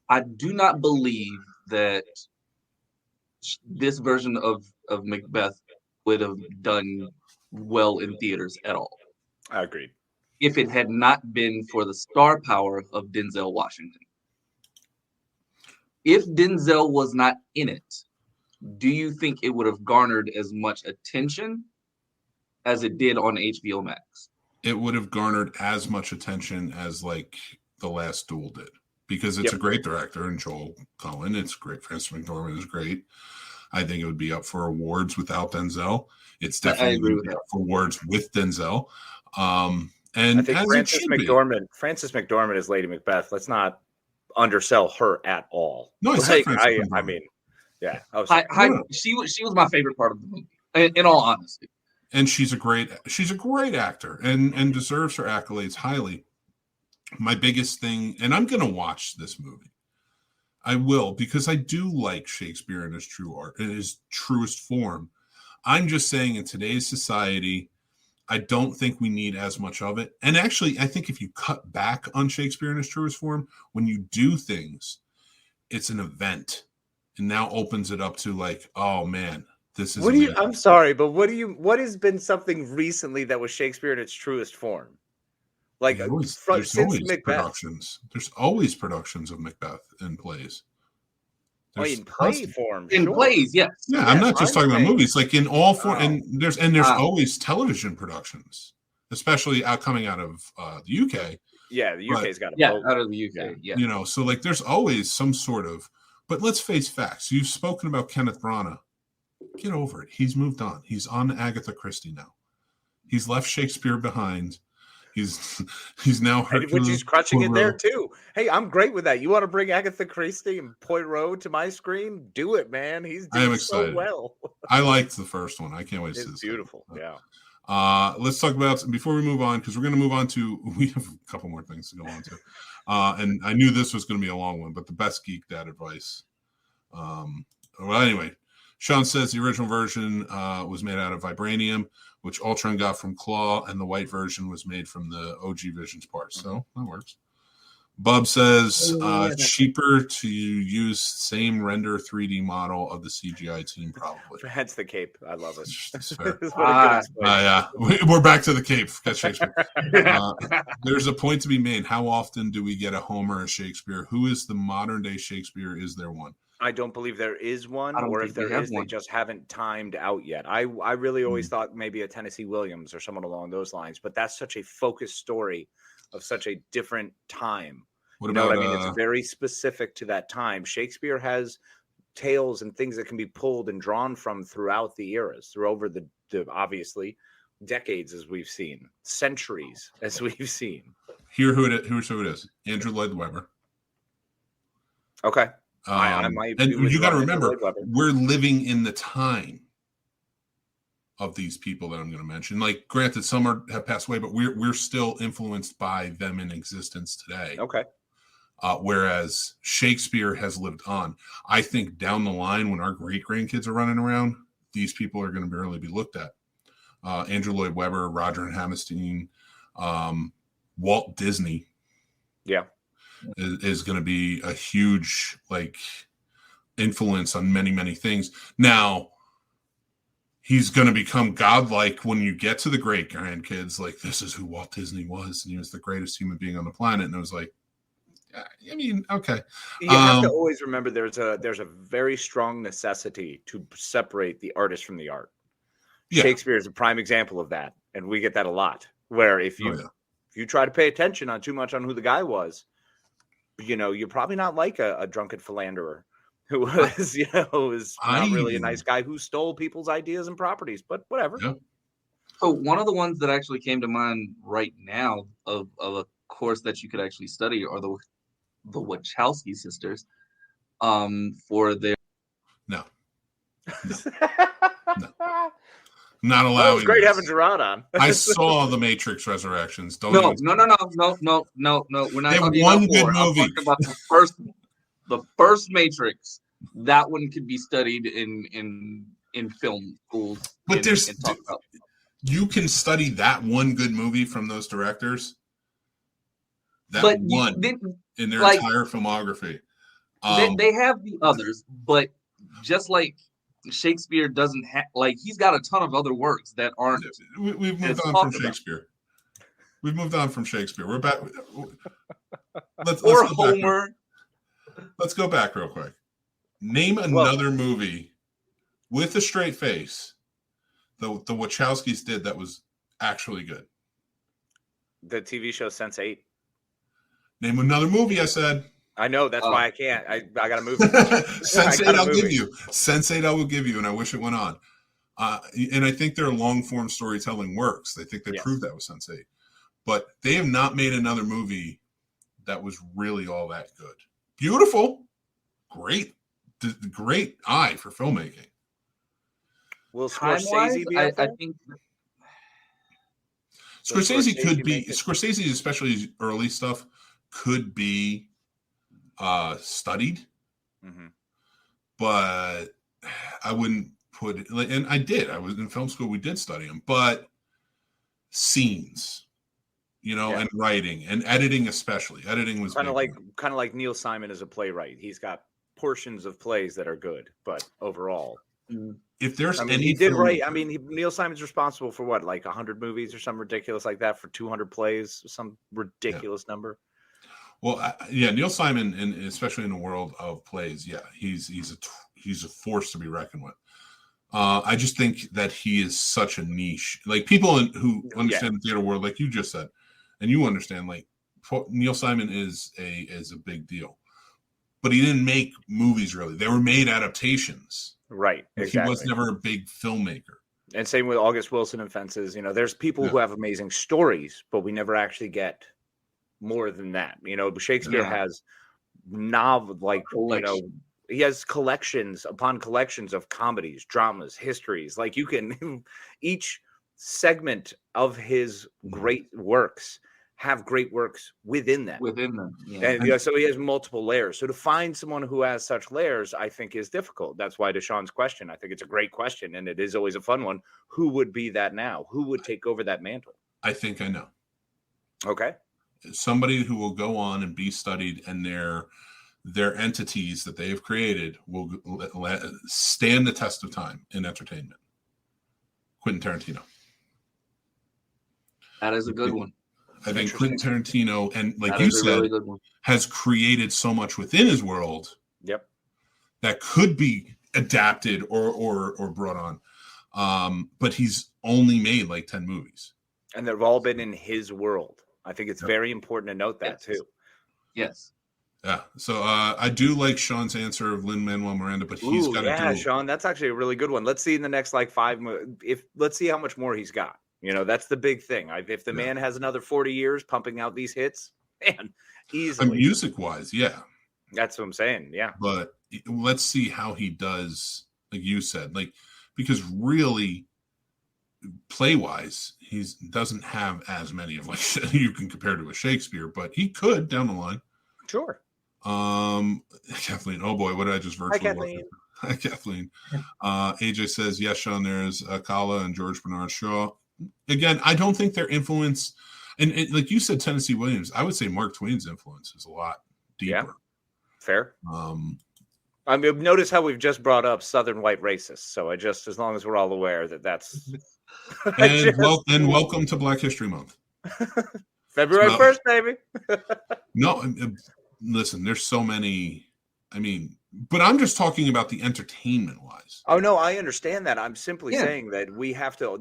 I do not believe that this version of Macbeth would have done well in theaters at all. I agreed. If it had not been for the star power of Denzel Washington. If Denzel was not in it, do you think it would have garnered as much attention as it did on HBO Max? It would have garnered as much attention as like The Last Duel did, because it's a great director, and Joel Cohen, it's great. Frances McDormand is great. I think it would be up for awards without Denzel. It's definitely up for awards with Denzel. And I think Frances McDormand is Lady Macbeth. Let's not undersell her at all. No, I mean, yeah. She was my favorite part of the movie, in all honesty. And she's a great actor and deserves her accolades highly. My biggest thing, and I'm going to watch this movie. I will, because I do like Shakespeare in his truest form. I'm just saying, in today's society, I don't think we need as much of it. And actually, I think if you cut back on Shakespeare in his truest form, when you do things, it's an event, and now opens it up to like, oh man, this is. I'm sorry, but what has been something recently that was Shakespeare in its truest form? Like since Macbeth. Productions. There's always productions of Macbeth in plays. In play form. In plays, yes. Yeah, I'm not just talking about movies. Like in all form, and there's always television productions, especially coming out of the UK. Yeah, the UK's got a boat. Out of the UK. Yeah. You know, so like there's always some sort of. But let's face facts. You've spoken about Kenneth Branagh. Get over it. He's moved on. He's on Agatha Christie now. He's left Shakespeare behind. He's now Hercule which he's crutching it there too. Hey, I'm great with that. You want to bring Agatha Christie and Poirot to my screen? Do it, man. He's doing so well. I liked the first one. I can't wait to see this. It's beautiful. Yeah. Let's talk about, before we move on, because we're going to move on to, we have a couple more things to go on to. And I knew this was going to be a long one, but the best Geek Dad advice. Well, anyway, Sean says the original version was made out of vibranium, which Ultron got from Claw, and the white version was made from the OG Visions parts. So that works. Bub says cheaper to use same render 3D model of the CGI team, probably. Hence the cape. I love it. That's fair. Yeah, we're back to the cape. There's a point to be made. How often do we get a Homer or Shakespeare? Who is the modern day Shakespeare? Is there one? I don't believe there is one, or if there is, they just haven't timed out yet. I really always thought maybe a Tennessee Williams or someone along those lines, but that's such a focused story of such a different time. What about, I mean? It's very specific to that time. Shakespeare has tales and things that can be pulled and drawn from throughout the eras, through over the obviously decades, as we've seen, centuries, as we've seen. Here's who it is. Andrew Lloyd Webber. Okay. And you got to remember, we're living in the time of these people that I'm going to mention. Like, granted, some have passed away, but we're still influenced by them in existence today. Okay. Whereas Shakespeare has lived on. I think down the line, when our great grandkids are running around, these people are going to really be looked at. Andrew Lloyd Webber, Roger and Hammerstein, Walt Disney. Yeah. Is going to be a huge influence on many, many things. Now, he's going to become godlike when you get to the great grandkids. Like, this is who Walt Disney was, and he was the greatest human being on the planet. And it was like, I mean, okay. You have to always remember there's a very strong necessity to separate the artist from the art. Yeah. Shakespeare is a prime example of that, and we get that a lot. Where if you try to pay attention too much on who the guy was, you're probably not like a drunken philanderer who was, is not really a nice guy who stole people's ideas and properties. But whatever. Yeah. So one of the ones that actually came to mind right now of a course that you could actually study are the Wachowski sisters, for their no. Not allowing. Well, it was great having Jarrod on. I saw the Matrix Resurrections. No. We're not. They have one good movie. I'm talking about the first Matrix. That one could be studied in film schools. But you can study that one good movie from those directors. That one in their entire filmography. They have the others, but just like Shakespeare doesn't have, he's got a ton of other works that aren't. We've moved on from Shakespeare. We've moved on from Shakespeare. We're back. Let's Homer. Let's go back real quick. Name another movie with a straight face the Wachowskis did that was actually good. The TV show Sense8. Name another movie, I said. I know, that's why I can't. I got to move. Sense8 I'll give you. Sense8 I will give you, and I wish it went on. And I think their long-form storytelling works. They think they proved that with Sense8. But they have not made another movie that was really all that good. Beautiful. Great eye for filmmaking. Will Scorsese be up there? I think Scorsese could be. Scorsese, especially his early stuff, could be studied, but I wouldn't put it. And I did. I was in film school. We did study them, but scenes, and writing and editing, especially editing was kind of like Neil Simon as a playwright. He's got portions of plays that are good, but overall. If there's any, he did write. Neil Simon's responsible for what, 100 movies or something ridiculous like that, for 200 plays, some ridiculous number. Well, Neil Simon, and especially in the world of plays, he's a force to be reckoned with. I just think that he is such a niche. People who understand the theater world, like you just said, and you understand, Neil Simon is a big deal, but he didn't make movies really. They were made adaptations. Right, exactly. He was never a big filmmaker. And same with August Wilson and Fences. There's people who have amazing stories, but we never actually get more than that. Shakespeare has he has collections upon collections of comedies, dramas, histories. You can each segment of his great works have great works within them. Yeah. And so he has multiple layers. So to find someone who has such layers, I think, is difficult. That's why Deshaun's question, I think it's a great question, and it is always a fun one. Who would be that now? Who would take over that mantle? I think I know. Okay. Somebody who will go on and be studied, and their entities that they have created will stand the test of time in entertainment. Quentin Tarantino. That is a good one. I think Quentin Tarantino, and you said, really has created so much within his world. Yep. That could be adapted or brought on. But he's only made 10 movies. And they've all been in his world. I think it's very important to note that too. Yes. Yeah. So I do like Sean's answer of Lin-Manuel Miranda, but he's got to do. Sean, that's actually a really good one. Let's see in the next 5 let's see how much more he's got. That's the big thing. If the man has another 40 years pumping out these hits, man, easily. Music-wise, yeah. That's what I'm saying, yeah. But let's see how he does, like you said, because really, play-wise, he doesn't have as many of you can compare to a Shakespeare, but he could down the line. Sure. Kathleen. Oh boy, what did I just virtually? Hi, Kathleen. Hi, Kathleen. AJ says yes, Sean. There's Kala and George Bernard Shaw. Again, I don't think their influence, and like you said, Tennessee Williams. I would say Mark Twain's influence is a lot deeper. Yeah, fair. I mean, notice how we've just brought up Southern white racists. So as long as we're all aware that's. And welcome to Black History Month. February 1st, baby. No, listen, there's so many. I mean, but I'm just talking about the entertainment wise. Oh, no, I understand that. I'm simply saying that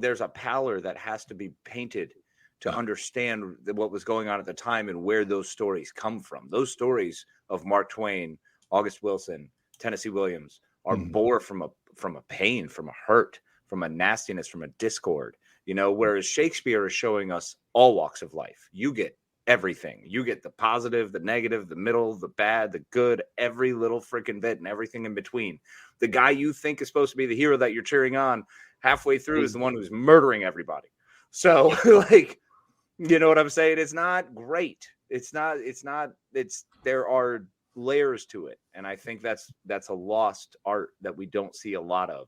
there's a pallor that has to be painted to understand what was going on at the time and where those stories come from. Those stories of Mark Twain, August Wilson, Tennessee Williams are born from a pain, from a hurt, from a nastiness, from a discord, whereas Shakespeare is showing us all walks of life. You get everything. You get the positive, the negative, the middle, the bad, the good, every little freaking bit and everything in between. The guy you think is supposed to be the hero that you're cheering on halfway through is the one who's murdering everybody. So you know what I'm saying? It's not great. There are layers to it. And I think that's a lost art that we don't see a lot of.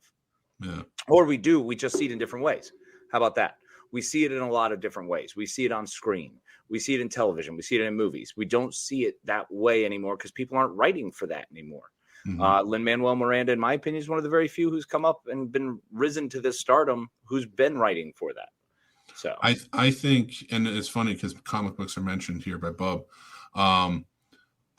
Yeah. Or we do, we just see it in different ways. How about that? We see it in a lot of different ways. We see it on screen. We see it in television. We see it in movies. We don't see it that way anymore because people aren't writing for that anymore. Lin-Manuel Miranda, in my opinion, is one of the very few who's come up and been risen to this stardom who's been writing for that. So I think, and it's funny because comic books are mentioned here by Bub.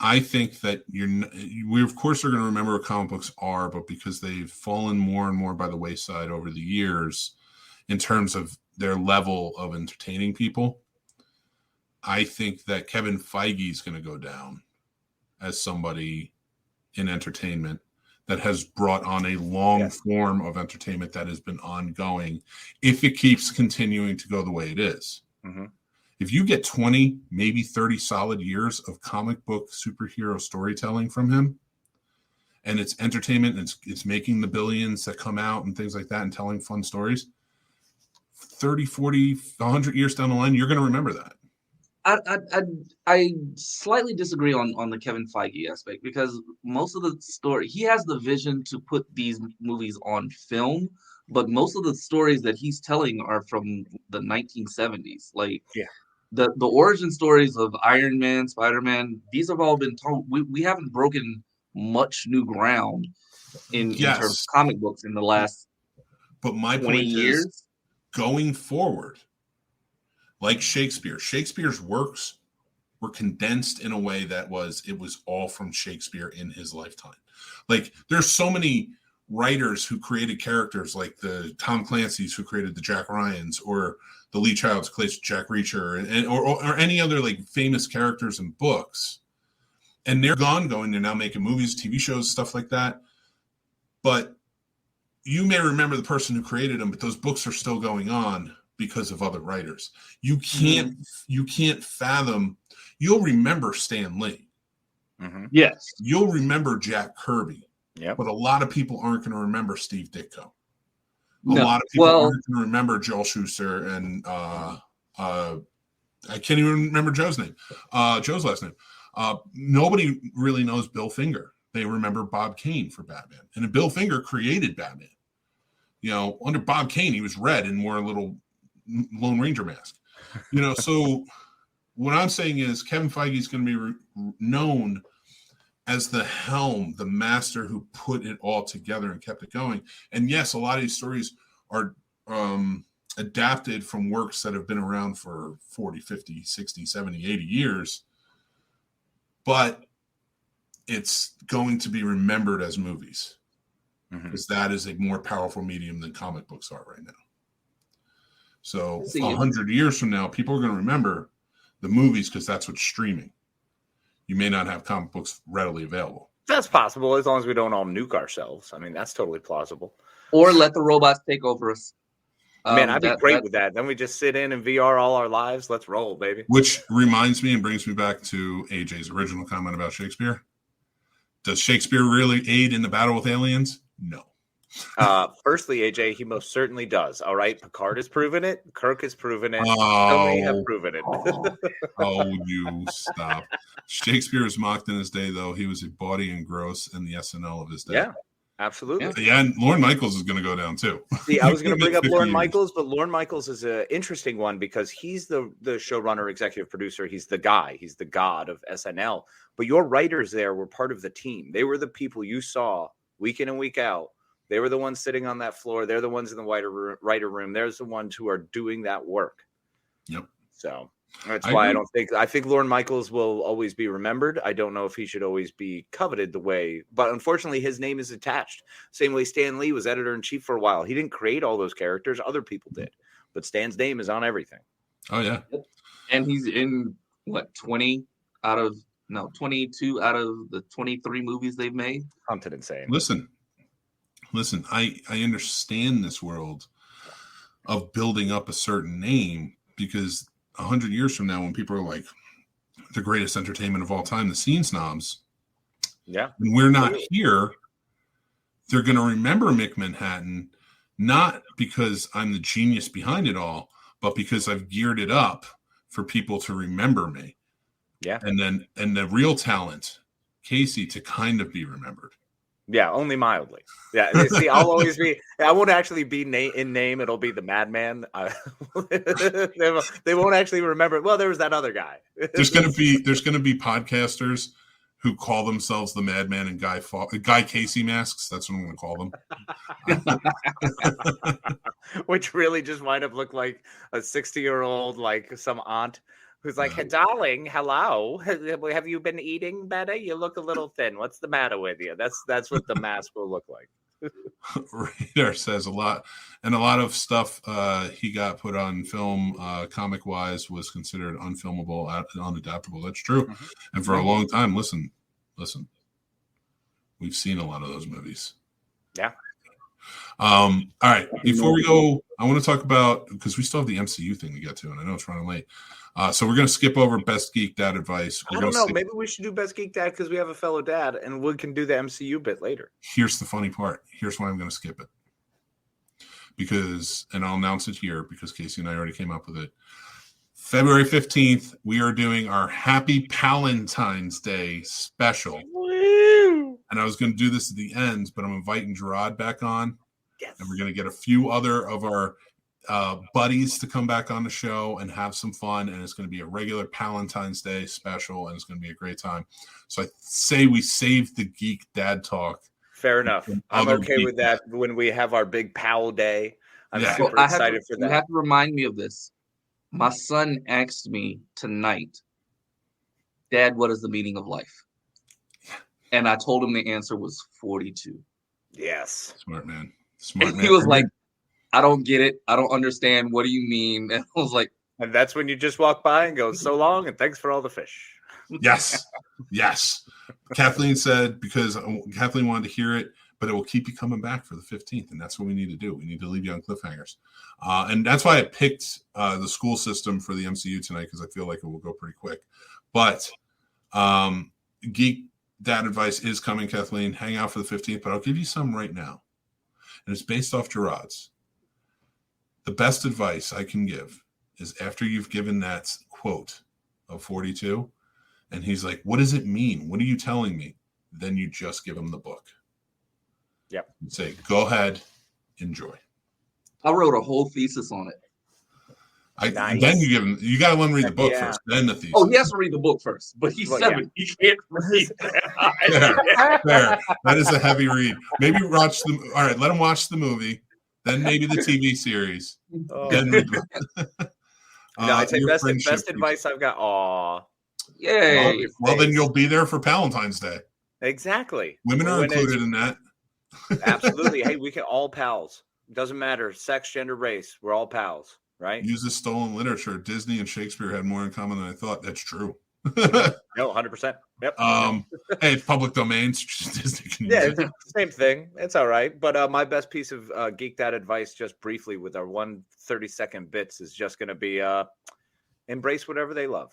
I think that we of course are going to remember what comic books are, but because they've fallen more and more by the wayside over the years in terms of their level of entertaining people, I think that Kevin Feige is going to go down as somebody in entertainment that has brought on a long form of entertainment that has been ongoing if it keeps continuing to go the way it is. If you get 20, maybe 30 solid years of comic book superhero storytelling from him, and it's entertainment, and it's making the billions that come out and things like that and telling fun stories, 30, 40, 100 years down the line, you're going to remember that. I slightly disagree on the Kevin Feige aspect because most of the story, he has the vision to put these movies on film, but most of the stories that he's telling are from the 1970s. The origin stories of Iron Man, Spider-Man, these have all been told. We haven't broken much new ground in terms of comic books in the last but my 20 point years. Is, going forward, like Shakespeare's works were condensed in a way that it was all from Shakespeare in his lifetime. Like there's so many writers who created characters like the Tom Clancy's who created the Jack Ryans, or the Lee Childs who created Jack Reacher, or any other like famous characters in books. And they're going, they're now making movies, TV shows, stuff like that. But you may remember the person who created them, but those books are still going on because of other writers. You can't fathom. You'll remember Stan Lee. Yes. You'll remember Jack Kirby. Yeah. But a lot of people aren't going to remember Steve Ditko. A lot of people aren't going to remember Joel Schuster and I can't even remember Joe's last name. Nobody really knows Bill Finger. They remember Bob Kane for Batman. And Bill Finger created Batman. Under Bob Kane, he was red and wore a little Lone Ranger mask. So what I'm saying is Kevin Feige is going to be known as the helm, the master who put it all together and kept it going. And yes, a lot of these stories are adapted from works that have been around for 40, 50, 60, 70, 80 years. But it's going to be remembered as movies because that is a more powerful medium than comic books are right now. So 100 years from now, people are going to remember the movies because that's what's streaming. You may not have comic books readily available. That's possible as long as we don't all nuke ourselves. I mean, that's totally plausible. Or let the robots take over us. Man, I'd be great with that. Then we just sit in VR all our lives. Let's roll, baby. Which reminds me and brings me back to AJ's original comment about Shakespeare. Does Shakespeare really aid in the battle with aliens? No. Firstly, AJ, he most certainly does. All right, Picard has proven it. Kirk has proven it. So many have proven it. Oh, you stop. Shakespeare was mocked in his day, though. He was a bawdy and gross in the SNL of his day. Yeah, absolutely. Yeah, and Lorne Michaels is going to go down too. See, I was going to bring up Lorne Michaels, but Lorne Michaels is an interesting one because he's the showrunner, executive producer. He's the guy. He's the god of SNL. But your writers there were part of the team. They were the people you saw week in and week out. They were the ones sitting on that floor. They're the ones in the writer room. They're the ones who are doing that work. Yep. So that's why I think Lorne Michaels will always be remembered. I don't know if he should always be coveted the way, but unfortunately his name is attached. Same way Stan Lee was editor-in-chief for a while. He didn't create all those characters. Other people did, but Stan's name is on everything. Oh yeah. And he's in what, 22 out of the 23 movies they've made. Something insane. Listen, I understand this world of building up a certain name because 100 years from now, when people are like the greatest entertainment of all time, the Scene Snobs, when we're not here, they're going to remember Mick Manhattan, not because I'm the genius behind it all, but because I've geared it up for people to remember me. Yeah. And the real talent, Casey, to kind of be remembered. Yeah, only mildly. Yeah, see, I won't actually be in name. It'll be the Madman. They won't actually remember. Well, there was that other guy. There's gonna be podcasters who call themselves the Madman and Guy Casey masks. That's what I'm gonna call them. Which really just wind up look like a 60-year-old, like some aunt who's like, hey, darling, hello. Have you been eating better? You look a little thin. What's the matter with you? That's what the mask will look like. Radar says a lot of stuff he got put on film comic wise was considered unfilmable, unadaptable. That's true. Mm-hmm. And for a long time, listen, we've seen a lot of those movies. Yeah. All right. Before we go, I want to talk about, because we still have the MCU thing to get to, and I know it's running late. So we're going to skip over Best Geek Dad advice. I don't know. Maybe we should do Best Geek Dad because we have a fellow dad, and we can do the MCU bit later. Here's the funny part. Here's why I'm going to skip it. And I'll announce it here because Casey and I already came up with it. February 15th, we are doing our Happy Palentine's Day special. Woo! And I was going to do this at the end, but I'm inviting Jarrod back on. Yes. And we're going to get a few other of our buddies to come back on the show and have some fun. And it's going to be a regular Palentine's Day special, and it's going to be a great time. So I say we save the Geek Dad talk. Fair enough. I'm okay with that when we have our big pal day. I'm super excited for that. You have to remind me of this. My son asked me tonight, Dad, what is the meaning of life? And I told him the answer was 42. Yes. Smart man. He was like, I don't get it. I don't understand. What do you mean? And I was like, and that's when you just walk by and go, so long, and thanks for all the fish. Yes. Kathleen said, because Kathleen wanted to hear it, but it will keep you coming back for the 15th. And that's what we need to do. We need to leave you on cliffhangers. And that's why I picked the school system for the MCU tonight, because I feel like it will go pretty quick. But Geek Dad advice is coming, Kathleen. Hang out for the 15th, but I'll give you some right now. And it's based off Jarrod's. The best advice I can give is after you've given that quote of 42, and he's like, what does it mean? What are you telling me? Then you just give him the book. Yep. And say, go ahead, enjoy. I wrote a whole thesis on it. Nice. Then you give him, you got to let him read the book first, then the thesis. Oh, he has to read the book first, but he's 7. He can't read that. Fair. That is a heavy read. Maybe watch all right, let him watch the movie, then maybe the TV series. Then read I take best advice I've got. Aw. Yay. Well, then you'll be there for Palentine's Day. Exactly. Women are included in that. Absolutely. Hey, we can all pals. Doesn't matter. Sex, gender, race. We're all pals. Right? Use this stolen literature. Disney and Shakespeare had more in common than I thought. That's true. No, 100%. Yep. Hey, it's public domain. Disney can use it. Same thing. It's all right. But my best piece of Geek Dad advice, just briefly with our 1 30-second bits, is just going to be embrace whatever they love.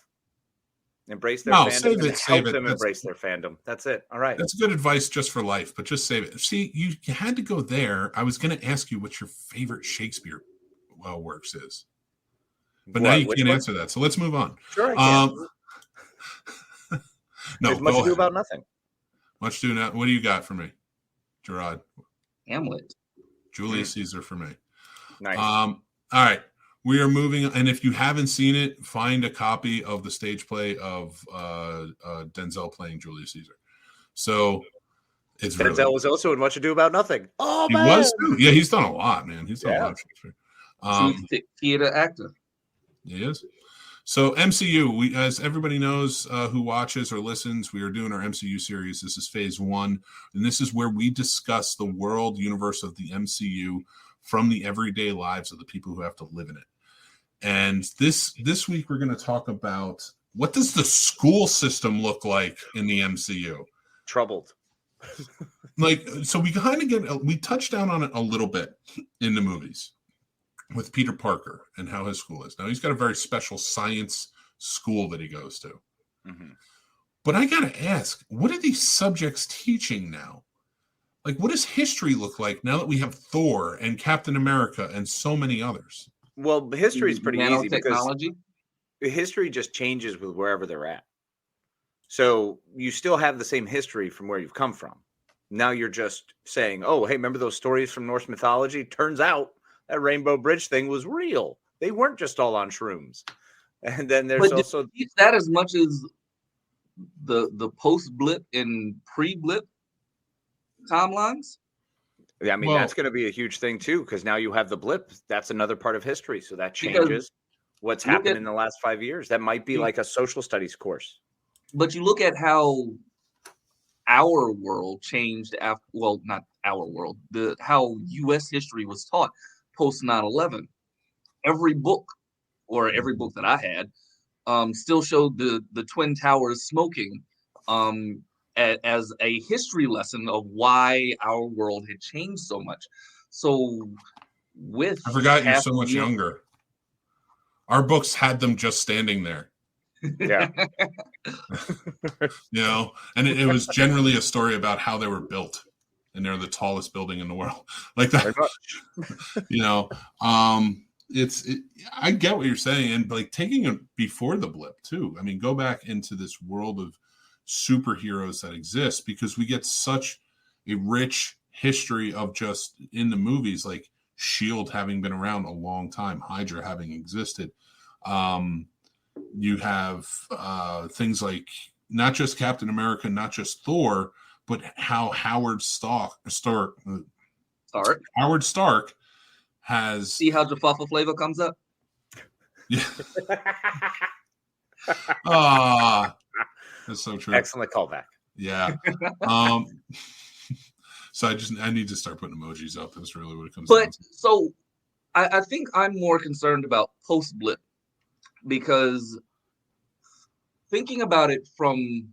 Embrace their No, fandom save and it, help save it. them That's- embrace their fandom. That's it. All right. That's good advice just for life, but just save it. See, you had to go there. I was going to ask you what your favorite Shakespeare works is, but now you Which can't one? answer that. So let's move on. Sure, I can. No, There's much go ado ahead. about nothing. Much ado now. What do you got for me, Jarrod? Hamlet. Julius Caesar for me. Nice. All right. We are moving, and if you haven't seen it, find a copy of the stage play of Denzel playing Julius Caesar. So it's Denzel really was also in Much Ado About Nothing. Oh, he man. was too. Yeah, he's done a lot, man. He's done a Yeah. lot of Shakespeare. True theater actor. He is. So MCU, we, as everybody knows who watches or listens, we are doing our MCU series. This is phase one, and this is where we discuss the world universe of the MCU from the everyday lives of the people who have to live in it. And this week we're going to talk about what does the school system look like in the MCU? Troubled. Like, so we kind of we touched down on it a little bit in the movies with Peter Parker and how his school is. Now he's got a very special science school that he goes to. Mm-hmm. But I got to ask, what are these subjects teaching now? Like, what does history look like now that we have Thor and Captain America and so many others? Well, history is pretty easy because Nanotechnology. history just changes with wherever they're at. So you still have the same history from where you've come from. Now you're just saying, oh, hey, remember those stories from Norse mythology? Turns out that Rainbow Bridge thing was real. They weren't just all on shrooms. And then there's But also did you teach that as much as the post blip and pre blip timelines. I mean, Well- that's going to be a huge thing too, because now you have the blip. That's another part of history. So that changes what's look happened at- in the last 5 years. That might be Yeah. like a social studies course. But you look at how our world changed after, well, not our world, how U.S. history was taught post 9/11. Every book, or every book that I had, still showed the Twin Towers smoking as a history lesson of why our world had changed so much. So with I forgot you're half so a much year- younger. Our books had them just standing there, Yeah. you know, and it was generally a story about how they were built, and they're the tallest building in the world, like that. Very much. You know, I get what you're saying, and like taking it before the blip too. I mean, go back into this world of superheroes that exist, because we get such a rich history of just in the movies, like SHIELD having been around a long time, Hydra having existed. You have things like not just Captain America, not just Thor, but how Howard Stark Start. has See how Jaffa flavor comes up? yeah. That's so true. Excellent callback. Yeah. So I need to start putting emojis up. That's really what it comes down But to. so I think I'm more concerned about post blip, because thinking about it from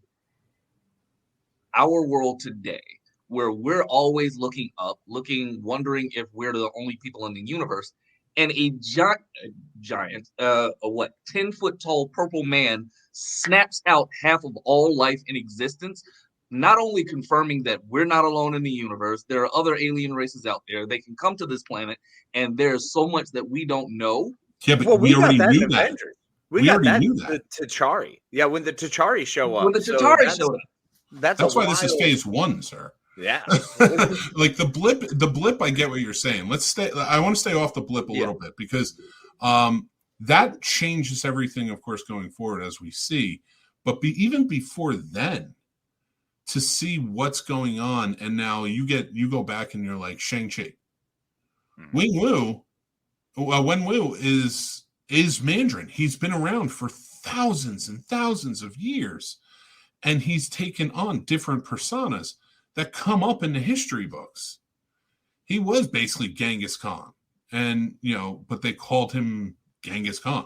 our world today, where we're always looking up, wondering if we're the only people in the universe, and a giant, 10-foot tall purple man snaps out half of all life in existence, not only confirming that we're not alone in the universe, there are other alien races out there. They can come to this planet, and there's so much that we don't know. Yeah, but Well, we got already that knew in that. Avengers. We got already that knew in that. the T'Chari. Yeah, when the T'Chari show up. When the So Chitauri that's- showed up. That's why this is phase one, sir. Yeah. Like the blip, I get what you're saying. I want to stay off the blip a little bit, because that changes everything, of course, going forward as we see. But even before then, to see what's going on, and now you go back and you're like Shang-Chi. Wen Wu is Mandarin. He's been around for thousands and thousands of years, and he's taken on different personas that come up in the history books. He was basically Genghis Khan, and but they called him Genghis Khan,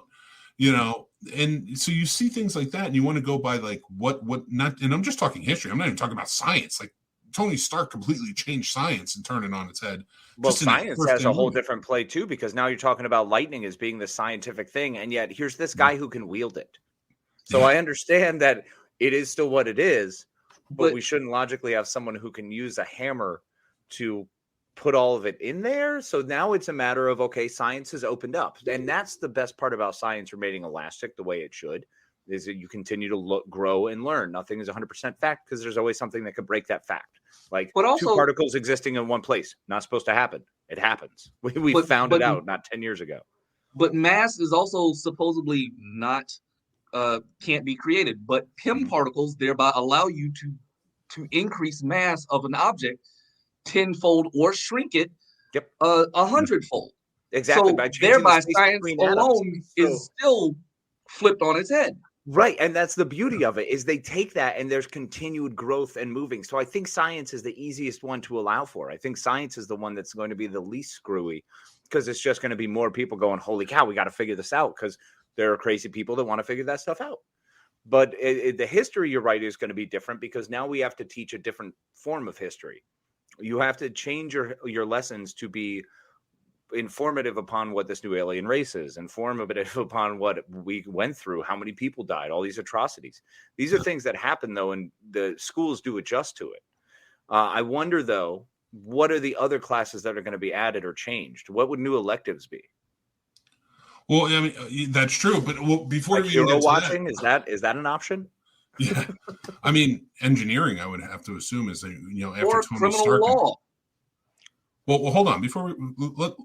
and so you see things like that, and you want to go by like what not. And I'm just talking history. I'm not even talking about science. Like Tony Stark completely changed science and turned it on its head. Well, just in the science first has a whole movie. different play too, because now you're talking about lightning as being the scientific thing, and yet here's this guy who can wield it. So I understand that it is still what it is, but But we shouldn't logically have someone who can use a hammer to put all of it in there. So now it's a matter of, okay, science has opened up. And that's the best part about science remaining elastic the way it should, is that you continue to look, grow, and learn. Nothing is 100% fact because there's always something that could break that fact. Like But two also, particles existing in one place, not supposed to happen. It happens. We found it out not 10 years ago. but mass is also supposedly not can't be created. But Pym particles thereby allow you to increase mass of an object tenfold or shrink it Yep. 100-fold. Exactly. So By changing thereby the space science between atoms. alone is still flipped on its head. Right. And that's the beauty of it, is they take that and there's continued growth and moving. So I think science is the easiest one to allow for. I think science is the one that's going to be the least screwy, because it's just going to be more people going, holy cow, we got to figure this out, because there are crazy people that want to figure that stuff out. But the history, you're right, is going to be different, because now we have to teach a different form of history. You have to change your lessons to be informative upon what this new alien race is, informative upon what we went through, how many people died, all these atrocities. These are things that happen, though, and the schools do adjust to it. I wonder, though, what are the other classes that are going to be added or changed? What would new electives be? Well, I mean, that's true. But before Like we hero get to watching, is that an option? Yeah, I mean, engineering, I would have to assume, is after Or Tony criminal Stark. law. Well, hold on. Before we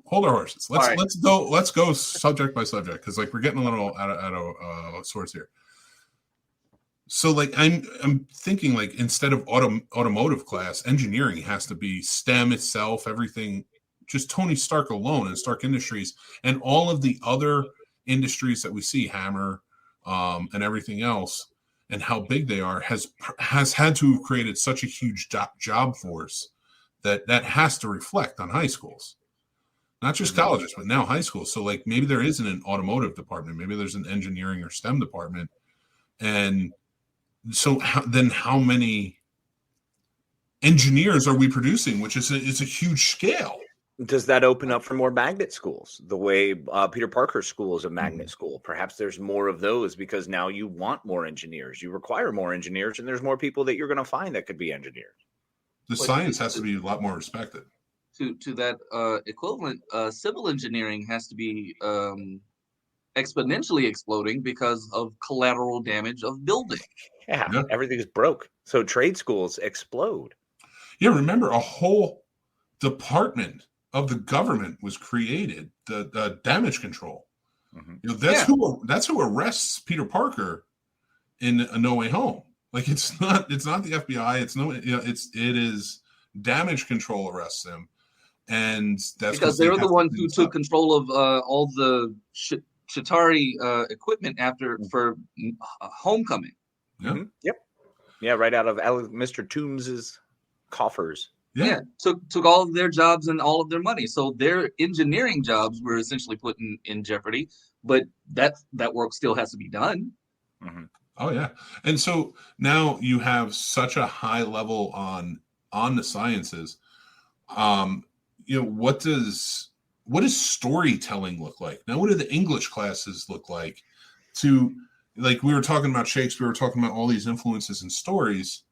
hold our horses, let's go subject by subject, because like we're getting a little out of sorts here. So like I'm thinking, like, instead of automotive class, engineering has to be STEM itself, everything, just Tony Stark alone and Stark Industries and all of the other industries that we see, Hammer, and everything else, and how big they are, has had to have created such a huge job force that has to reflect on high schools, not just colleges, but now high schools. So like maybe there isn't an automotive department, maybe there's an engineering or STEM department, and so how many engineers are we producing, which is a huge scale. Does that open up for more magnet schools? The way Peter Parker's school is a magnet school. Perhaps there's more of those, because now you want more engineers. You require more engineers, and there's more people that you're going to find that could be engineers. The science has to be a lot more respected. To that equivalent, civil engineering has to be exponentially exploding because of collateral damage of building. Yeah, everything's broke. So trade schools explode. Yeah, remember, a whole department of the government was created, the damage control. That's who arrests Peter Parker in A No Way Home. Like it's not the FBI. It is damage control arrests him, and that's because they're the ones who took control of all the Chitauri equipment for Homecoming. Yeah. Mm-hmm. Yep. Yeah, right out of Mr. Toombs's coffers. Yeah. Took all of their jobs and all of their money. So their engineering jobs were essentially put in jeopardy. But that work still has to be done. Mm-hmm. Oh yeah, and so now you have such a high level on the sciences. What does storytelling look like now? What do the English classes look like? Like we were talking about Shakespeare, we were talking about all these influences and stories,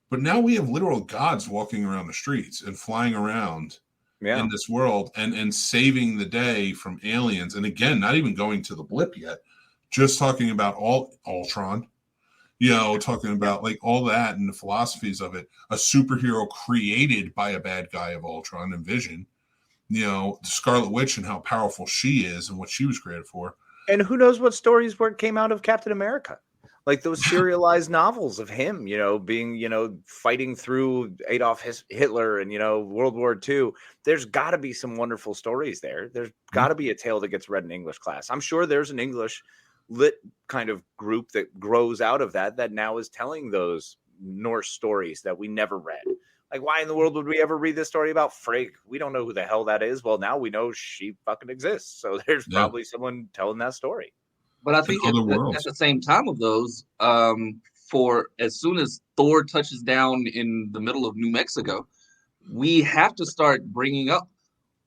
but now we have literal gods walking around the streets and flying around in this world and saving the day from aliens. And again, not even going to the blip yet. Just talking about Ultron, talking about like all that and the philosophies of it. A superhero created by a bad guy of Ultron and Vision, the Scarlet Witch and how powerful she is and what she was created for. And who knows what stories came out of Captain America? Like those serialized novels of him, being, fighting through Adolf Hitler and, World War II. There's got to be some wonderful stories there. There's got to be a tale that gets read in English class. I'm sure there's an English lit kind of group that grows out of that now is telling those Norse stories that we never read. Like, why in the world would we ever read this story about Frigg? We don't know who the hell that is. Well, now we know she fucking exists. So there's probably someone telling that story. But I think at the same time of those, for as soon as Thor touches down in the middle of New Mexico, we have to start bringing up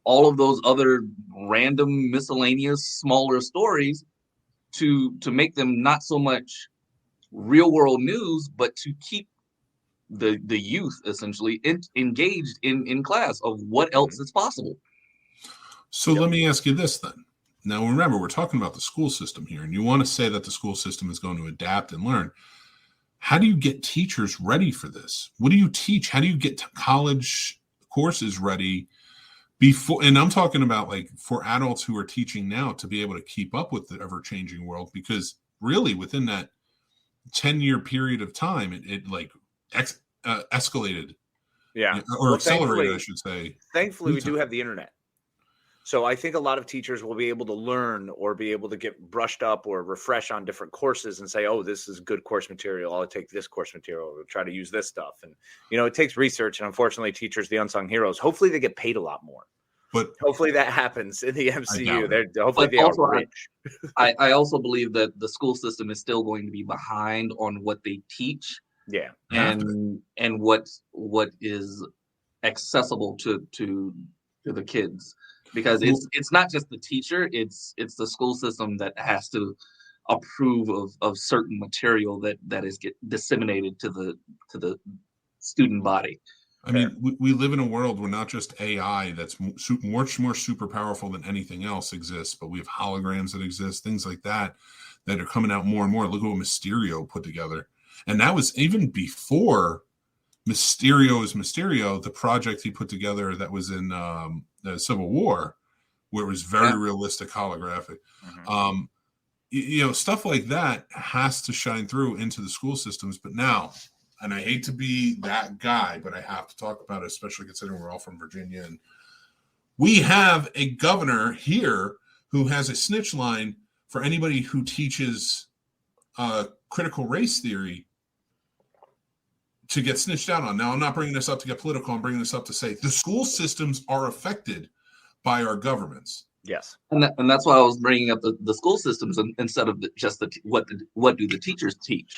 all of those other random miscellaneous smaller stories to make them not so much real world news, but to keep the youth essentially engaged in class of what else is possible. So let me ask you this then. Now, remember, we're talking about the school system here, and you want to say that the school system is going to adapt and learn. How do you get teachers ready for this? What do you teach? How do you get college courses ready before? And I'm talking about like for adults who are teaching now to be able to keep up with the ever-changing world, because really within that 10-year period of time, it like escalated. Yeah. Or accelerated, I should say. Thankfully, we do have the internet. So I think a lot of teachers will be able to learn or be able to get brushed up or refresh on different courses and say, oh, this is good course material. I'll take this course material. We'll try to use this stuff. And, it takes research. And unfortunately, teachers, the unsung heroes, hopefully they get paid a lot more. But hopefully that happens in the MCU. Hopefully they are rich. I also believe that the school system is still going to be behind on what they teach. Yeah. And what is accessible to the kids. Because it's not just the teacher, it's the school system that has to approve of certain material that is disseminated to the student body. I mean, we live in a world where not just AI that's much more super powerful than anything else exists, but we have holograms that exist, things like that are coming out more and more. Look at what Mysterio put together. And that was even before Mysterio is Mysterio, the project he put together that was in the Civil War, where it was very realistic, holographic. Stuff like that has to shine through into the school systems. But now, and I hate to be that guy, but I have to talk about it, especially considering we're all from Virginia. And we have a governor here who has a snitch line for anybody who teaches critical race theory to get snitched out on. Now, I'm not bringing this up to get political. I'm bringing this up to say the school systems are affected by our governments. Yes. And that's why I was bringing up the school systems instead of just what do the teachers teach.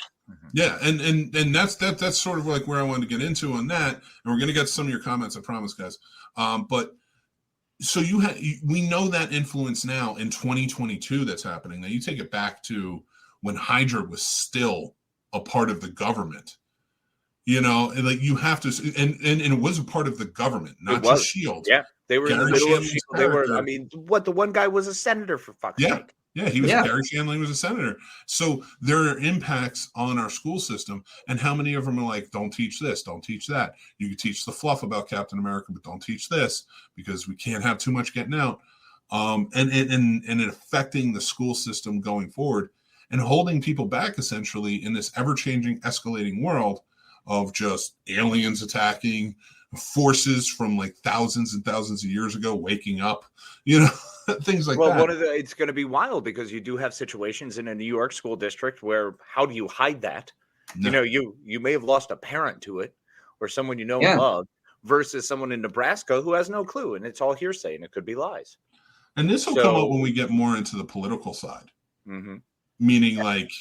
Yeah. And that's sort of like where I wanted to get into on that. And we're going to get some of your comments, I promise, guys. But so we know that influence now in 2022 that's happening. Now you take it back to when Hydra was still a part of the government. Like you have to, and it was a part of the government, not just S.H.I.E.L.D. Yeah, they were in the middle of S.H.I.E.L.D. They were, the one guy was a senator, for fuck's sake. Yeah, he was. Gary Shandling was a senator. So there are impacts on our school system, and how many of them are like, don't teach this, don't teach that. You can teach the fluff about Captain America, but don't teach this because we can't have too much getting out. And it affecting the school system going forward and holding people back essentially in this ever-changing, escalating world of just aliens attacking, forces from like thousands and thousands of years ago waking up, things like that. Well, it's going to be wild because you do have situations in a New York school district where how do you hide that? No. You may have lost a parent to it or someone and love versus someone in Nebraska who has no clue, and it's all hearsay and it could be lies. And this will come up when we get more into the political side, meaning like,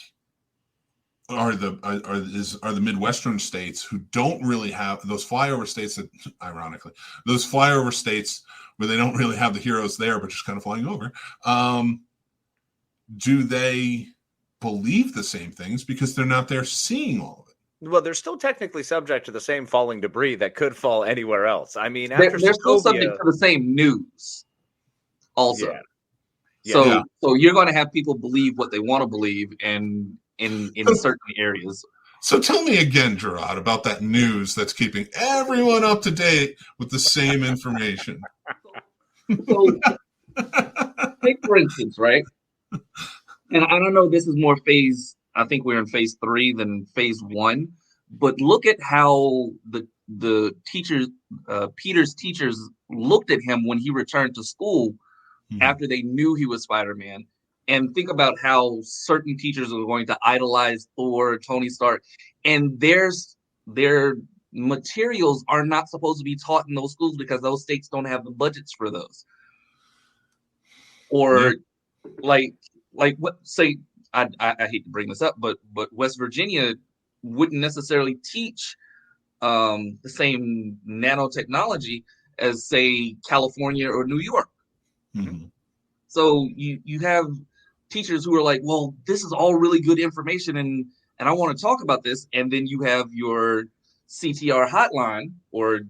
are the Midwestern states who don't really have those flyover states that, ironically, those flyover states where they don't really have the heroes there, but just kind of flying over. Do they believe the same things because they're not there seeing all of it? Well, they're still technically subject to the same falling debris that could fall anywhere else. I mean, they're still subject to the same news also. So you're going to have people believe what they want to believe and in certain areas. So tell me again, Jarrod, about that news that's keeping everyone up to date with the same information. So, take for instance, right? And I don't know, this is more phase, I think we're in phase 3 than phase 1, but look at how the teachers, Peter's teachers looked at him when he returned to school after they knew he was Spider-Man. And think about how certain teachers are going to idolize Thor, Tony Stark, and their materials are not supposed to be taught in those schools because those states don't have the budgets for those. Or like what say I hate to bring this up, but West Virginia wouldn't necessarily teach the same nanotechnology as say California or New York. So you have teachers who are like, well, this is all really good information and I want to talk about this. And then you have your CTR hotline or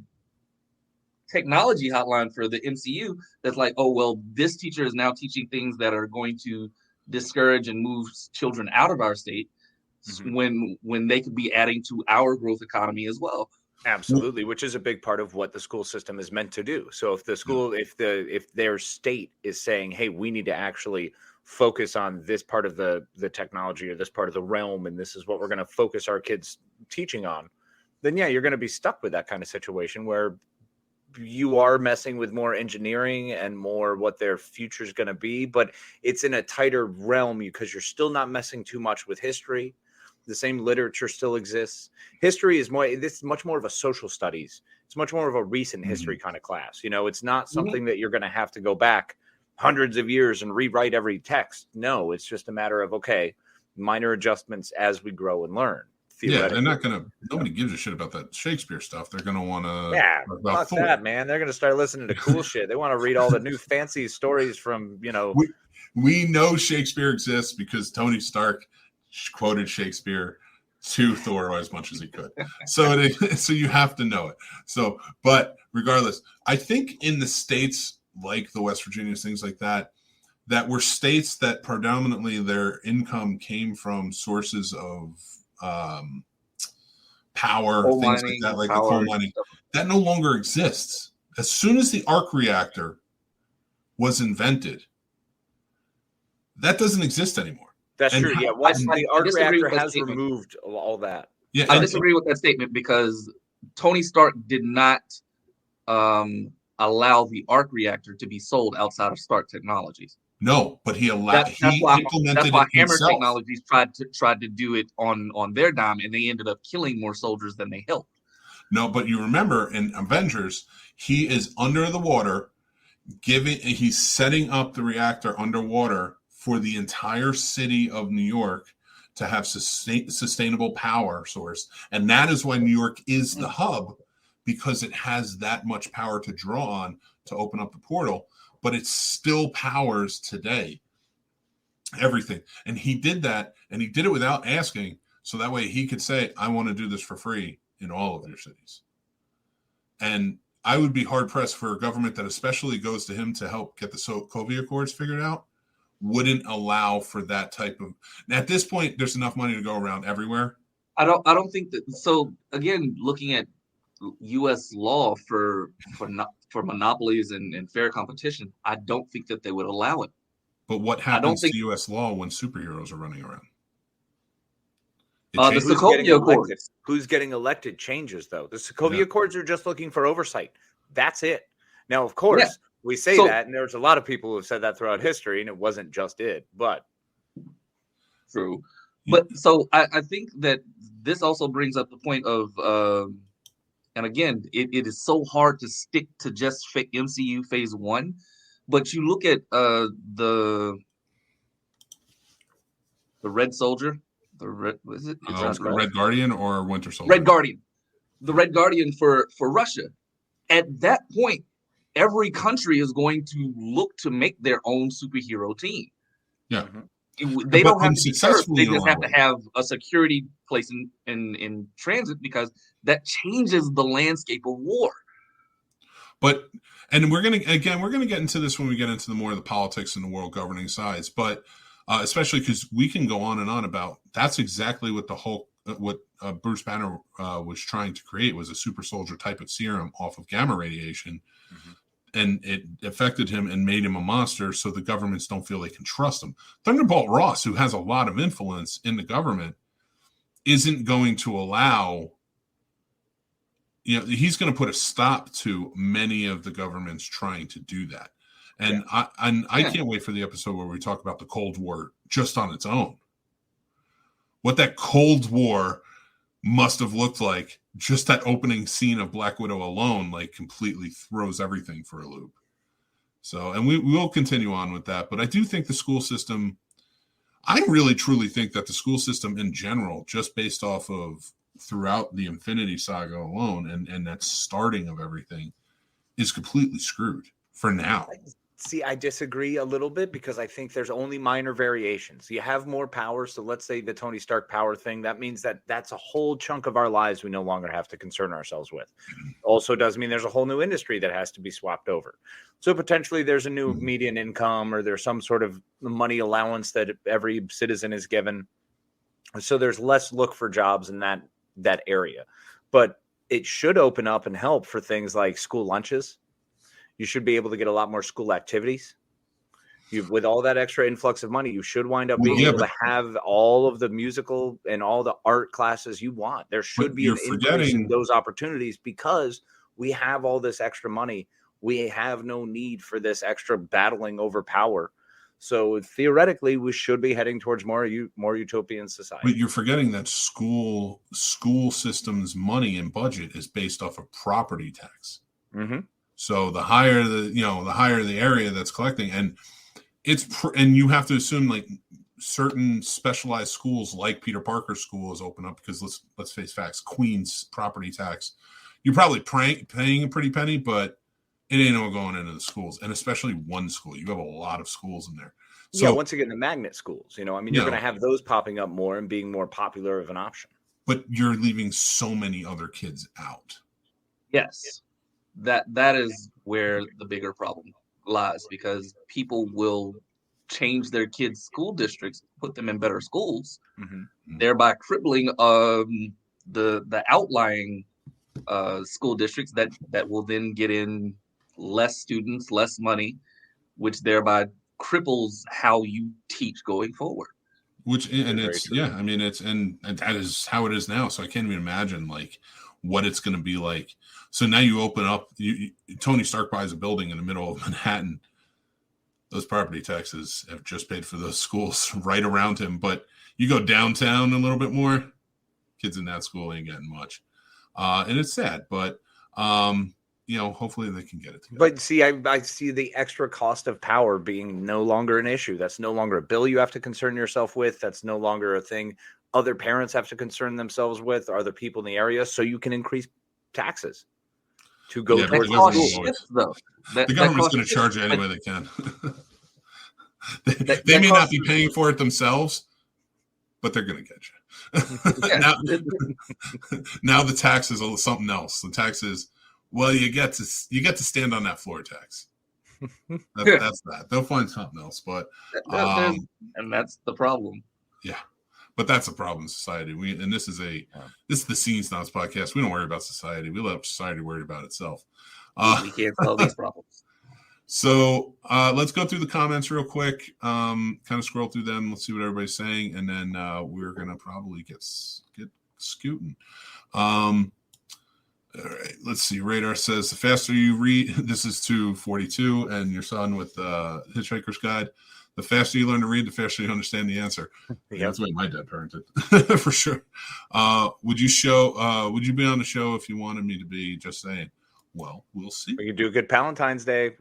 technology hotline for the MCU that's like, oh, well, this teacher is now teaching things that are going to discourage and move children out of our state when they could be adding to our growth economy as well. Absolutely, which is a big part of what the school system is meant to do. So if the school, if their state is saying, hey, we need to actually focus on this part of the technology or this part of the realm, and this is what we're going to focus our kids teaching on, then yeah, you're going to be stuck with that kind of situation where you are messing with more engineering and more what their future is going to be, but it's in a tighter realm because you're still not messing too much with history. The same literature still exists. History is much more of a social studies. It's much more of a recent history kind of class. You know, it's not something that you're going to have to go back hundreds of years and rewrite every text. No, it's just a matter of, okay, minor adjustments as we grow and learn. Yeah, they're not going to, nobody gives a shit about that Shakespeare stuff. They're going to want to. Yeah, fuck that, man. They're going to start listening to cool shit. They want to read all the new fancy stories from, you know. We know Shakespeare exists because Tony Stark quoted Shakespeare to Thor as much as he could. So you have to know it. So, but regardless, I think in the states like the West Virginias, things like that, that were states that predominantly their income came from sources of power, coal things mining, like that, like the coal mining, that no longer exists. As soon as the arc reactor was invented, that doesn't exist anymore. That's true. Yeah, the arc reactor has removed all that. Yeah, I disagree with that statement because Tony Stark did not allow the arc reactor to be sold outside of Stark Technologies. No, but he implemented that's why it Hammer himself. Technologies tried to do it on their dime, and they ended up killing more soldiers than they helped. No, but you remember in Avengers, he is under the water, he's setting up the reactor underwater for the entire city of New York to have sustainable power source, and that is why New York is the hub, because it has that much power to draw on to open up the portal. But it still powers today everything. And he did that, and he did it without asking. So that way he could say, I want to do this for free in all of your cities. And I would be hard pressed for a government that especially goes to him to help get the Sokovia Accords figured out, wouldn't allow for that type of. At this point, there's enough money to go around everywhere. I don't think that. So again, looking at U.S. law for monopolies and fair competition, I don't think that they would allow it. But what happens to U.S. law when superheroes are running around? The Sokovia Accords. Who's getting elected changes, though. The Sokovia Accords are just looking for oversight. That's it. Now, of course, we say that, and there's a lot of people who have said that throughout history, and it wasn't just it. But true. But so I think that this also brings up the point of. And again, it is so hard to stick to just MCU Phase One, but you look at the Red Soldier, Red Guardian or Winter Soldier. Red Guardian, the Red Guardian for Russia. At that point, every country is going to look to make their own superhero team. Yeah. They don't have to be first. They just have to have a security place in transit, because that changes the landscape of war. And we're going to get into this when we get into the more of the politics and the world governing sides, but especially because we can go on and on about that's exactly what Bruce Banner was trying to create, was a super soldier type of serum off of gamma radiation. Mm-hmm. And it affected him and made him a monster, so the governments don't feel they can trust him. Thunderbolt Ross, who has a lot of influence in the government, isn't going to allow, he's going to put a stop to many of the governments trying to do that. And I can't wait for the episode where we talk about the Cold War just on its own. What that Cold War must have looked like. Just that opening scene of Black Widow alone, like, completely throws everything for a loop. So, and we will continue on with that. But I do think the school system, I really truly think that the school system in general, just based off of throughout the Infinity Saga alone and that starting of everything, is completely screwed for now. See, I disagree a little bit because I think there's only minor variations. You have more power. So let's say the Tony Stark power thing, that means that that's a whole chunk of our lives we no longer have to concern ourselves with. Also does mean there's a whole new industry that has to be swapped over. So potentially there's a new median income, or there's some sort of money allowance that every citizen is given. So there's less look for jobs in that area. But it should open up and help for things like school lunches. You should be able to get a lot more school activities. With all that extra influx of money, you should wind up being able to have all of the musical and all the art classes you want. There should be an increase in those opportunities because we have all this extra money. We have no need for this extra battling over power. So theoretically, we should be heading towards more utopian society. But you're forgetting that school systems money and budget is based off of property tax. Mm-hmm. So the higher the area that's collecting, and and you have to assume like certain specialized schools like Peter Parker's school is open up because let's face facts, Queens property tax, you're probably paying a pretty penny, but it ain't all going into the schools, and especially one school. You have a lot of schools in there. So yeah, once again, the magnet schools, you're going to have those popping up more and being more popular of an option. But you're leaving so many other kids out. Yes. That is where the bigger problem lies, because people will change their kids' school districts, put them in better schools, thereby crippling the outlying school districts that will then get in less students, less money, which thereby cripples how you teach going forward. And that is how it is now. So I can't even imagine like what it's going to be like. So now you open up, Tony Stark buys a building in the middle of Manhattan. Those property taxes have just paid for those schools right around him. But you go downtown a little bit more, kids in that school ain't getting much. And it's sad, but, hopefully they can get it together. But see, I see the extra cost of power being no longer an issue. That's no longer a bill you have to concern yourself with. That's no longer a thing other parents have to concern themselves with, or other people in the area. So you can increase taxes to go towards the government's going to charge you any way they can. they may not be paying for it themselves, but they're going to get you. now the tax is something else. The tax is, well, you get to stand on that floor tax. That's that. They'll find something else, but and that's the problem. Yeah. But that's a problem in society. This is the Scene Snobs podcast. We don't worry about society. We let society worry about itself. We can't solve these problems. So let's go through the comments real quick. Kind of scroll through them. Let's see what everybody's saying, and then we're gonna probably get scooting. All right. Let's see. Radar says the faster you read. This is to 42 and your son with Hitchhiker's Guide. The faster you learn to read, the faster you understand the answer. Yeah, that's the way my dad parented, for sure. Would you be on the show if you wanted me to be? Just saying. Well, we'll see. We could do a good Valentine's Day.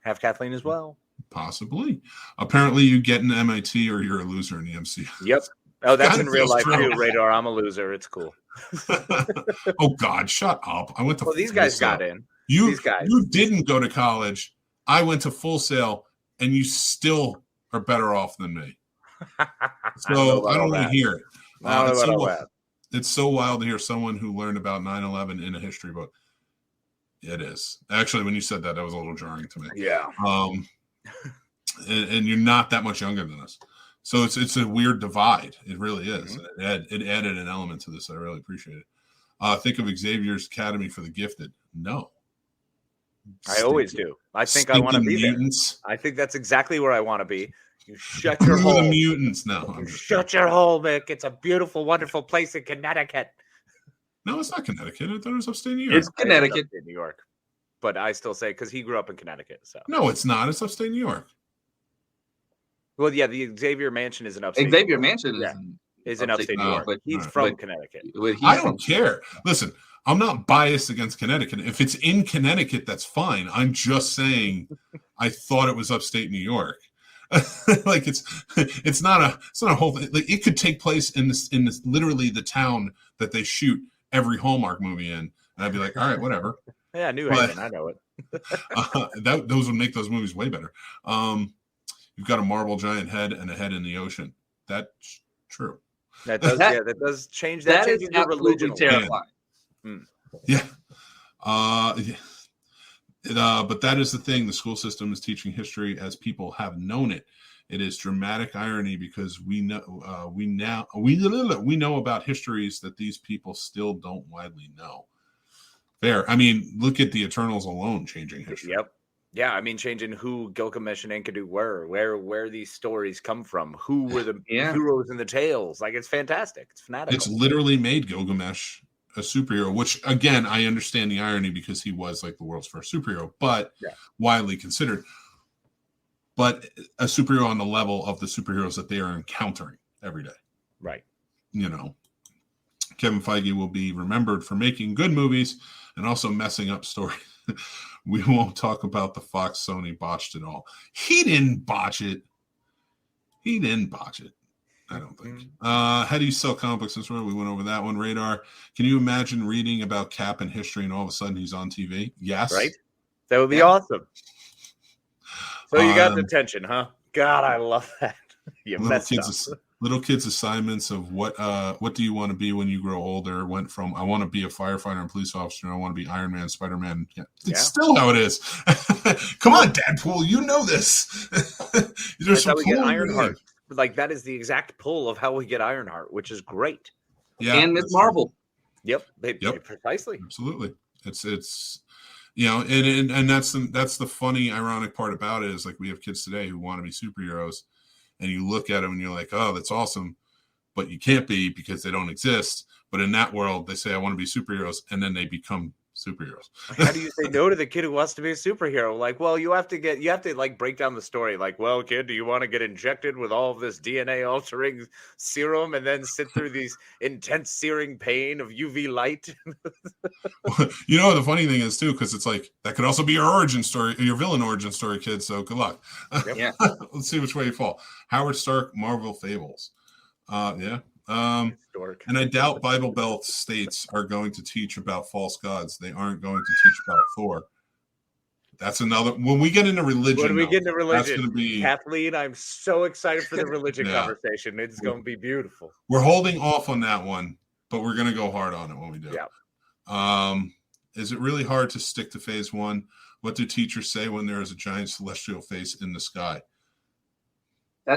Have Kathleen as well. Possibly. Apparently, you get an MIT or you're a loser in the MCU. Yep. Oh, that's in real life too, Radar. I'm a loser. It's cool. Oh God, shut up! I went to. Well, these guys got in. You didn't go to college. I went to Full Sail, and you still are better off than me. So I don't want to hear it. It's so wild to hear someone who learned about 9/11 in a history book. It is. Actually, when you said that was a little jarring to me. Yeah. And you're not that much younger than us. So it's a weird divide. It really is. Mm-hmm. It added an element to this. I really appreciate it. Think of Xavier's Academy for the Gifted. No. I always do. I think I want to be mutants. There. I think that's exactly where I want to be. You shut your hole. The mutants. No. Shut your hole, Mick. It's a beautiful, wonderful place in Connecticut. No, it's not Connecticut. I thought it was upstate New York. It's Connecticut. In New York. But I still say, because he grew up in Connecticut. So no, it's not. It's upstate New York. Well, yeah, the Xavier Mansion is in upstate. Xavier Mansion is in upstate New York, but he's from Connecticut. I don't care. Listen, I'm not biased against Connecticut. If it's in Connecticut, that's fine. I'm just saying, I thought it was upstate New York. Like it's not a whole thing. Like it could take place in this literally the town that they shoot every Hallmark movie in, and I'd be like, all right, whatever. Yeah, New Haven, I know it. Those would make those movies way better. You've got a marble giant head and a head in the ocean. That's true. That does change. That changes is your religion. terrifying. Yeah. But that is the thing. The school system is teaching history as people have known it. It is dramatic irony because we know about histories that these people still don't widely know. Fair. I mean, look at the Eternals alone changing history. Yep. Yeah, I mean, changing who Gilgamesh and Enkidu were, where these stories come from, who were the heroes and the tales. Like, it's fantastic. It's fanatical. It's literally made Gilgamesh a superhero, which, again, I understand the irony because he was like the world's first superhero, but widely considered. But a superhero on the level of the superheroes that they are encountering every day. Right. You know, Kevin Feige will be remembered for making good movies and also messing up stories. We won't talk about the Fox Sony botched it all. He didn't botch it. I don't think. How do you sell comic books this way? We went over that one. Radar. Can you imagine reading about Cap in history and all of a sudden he's on TV? Yes. Right? That would be awesome. So you got the attention, huh? God, I love that. You messed up. Little kids' assignments of what do you want to be when you grow older went from I want to be a firefighter and police officer and I want to be Iron Man, Spider-Man. Yeah, it's still how it is. Come on, Deadpool, you know this. That's how we get Ironheart. Like, that is the exact pull of how we get Ironheart, which is great. Yeah, and Miss Marvel. Yep, precisely. Absolutely. It's you know, and that's the funny, ironic part about it is like we have kids today who want to be superheroes. And you look at them and you're like, oh, that's awesome. But you can't be because they don't exist. But in that world, they say, I want to be superheroes. And then they become superheroes. How do you say no to the kid who wants to be a superhero? Like, well, you have to like break down the story. Like, well, kid, do you want to get injected with all of this DNA altering serum and then sit through these intense searing pain of UV light? You know, the funny thing is too, because it's like, that could also be your origin story, your villain origin story, kid. So good luck. Yeah. Let's see which way you fall. Howard Stark, Marvel Fables. And I doubt Bible Belt states are going to teach about false gods. They aren't going to teach about Thor. That's another. When we get into religion, that's going to be Kathleen. I'm so excited for the religion conversation. It's going to be beautiful. We're holding off on that one, but we're going to go hard on it when we do. Yeah. Is it really hard to stick to phase one? What do teachers say when there is a giant celestial face in the sky?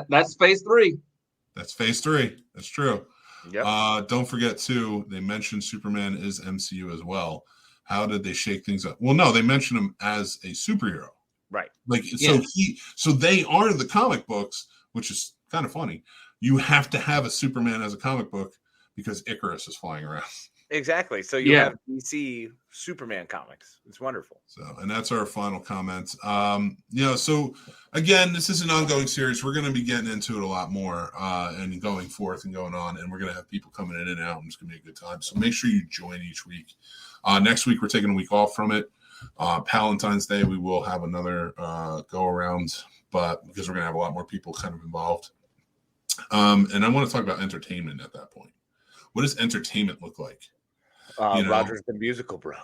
That's phase 3. That's phase 3. That's true. Yep. Don't forget too, they mentioned Superman is MCU as well. How did they shake things up? Well, no, they mentioned him as a superhero. Right. Like, so they are the comic books, which is kind of funny. You have to have a Superman as a comic book because Icarus is flying around. Exactly. So you have DC Superman comics. It's wonderful. So, and that's our final comment. So again, this is an ongoing series. We're going to be getting into it a lot more and going forth and going on, and we're going to have people coming in and out, and it's going to be a good time. So make sure you join each week. Next week, we're taking a week off from it. Valentine's Day, we will have another go around, but because we're going to have a lot more people kind of involved. And I want to talk about entertainment at that point. What does entertainment look like? Rogers the Musical, bro.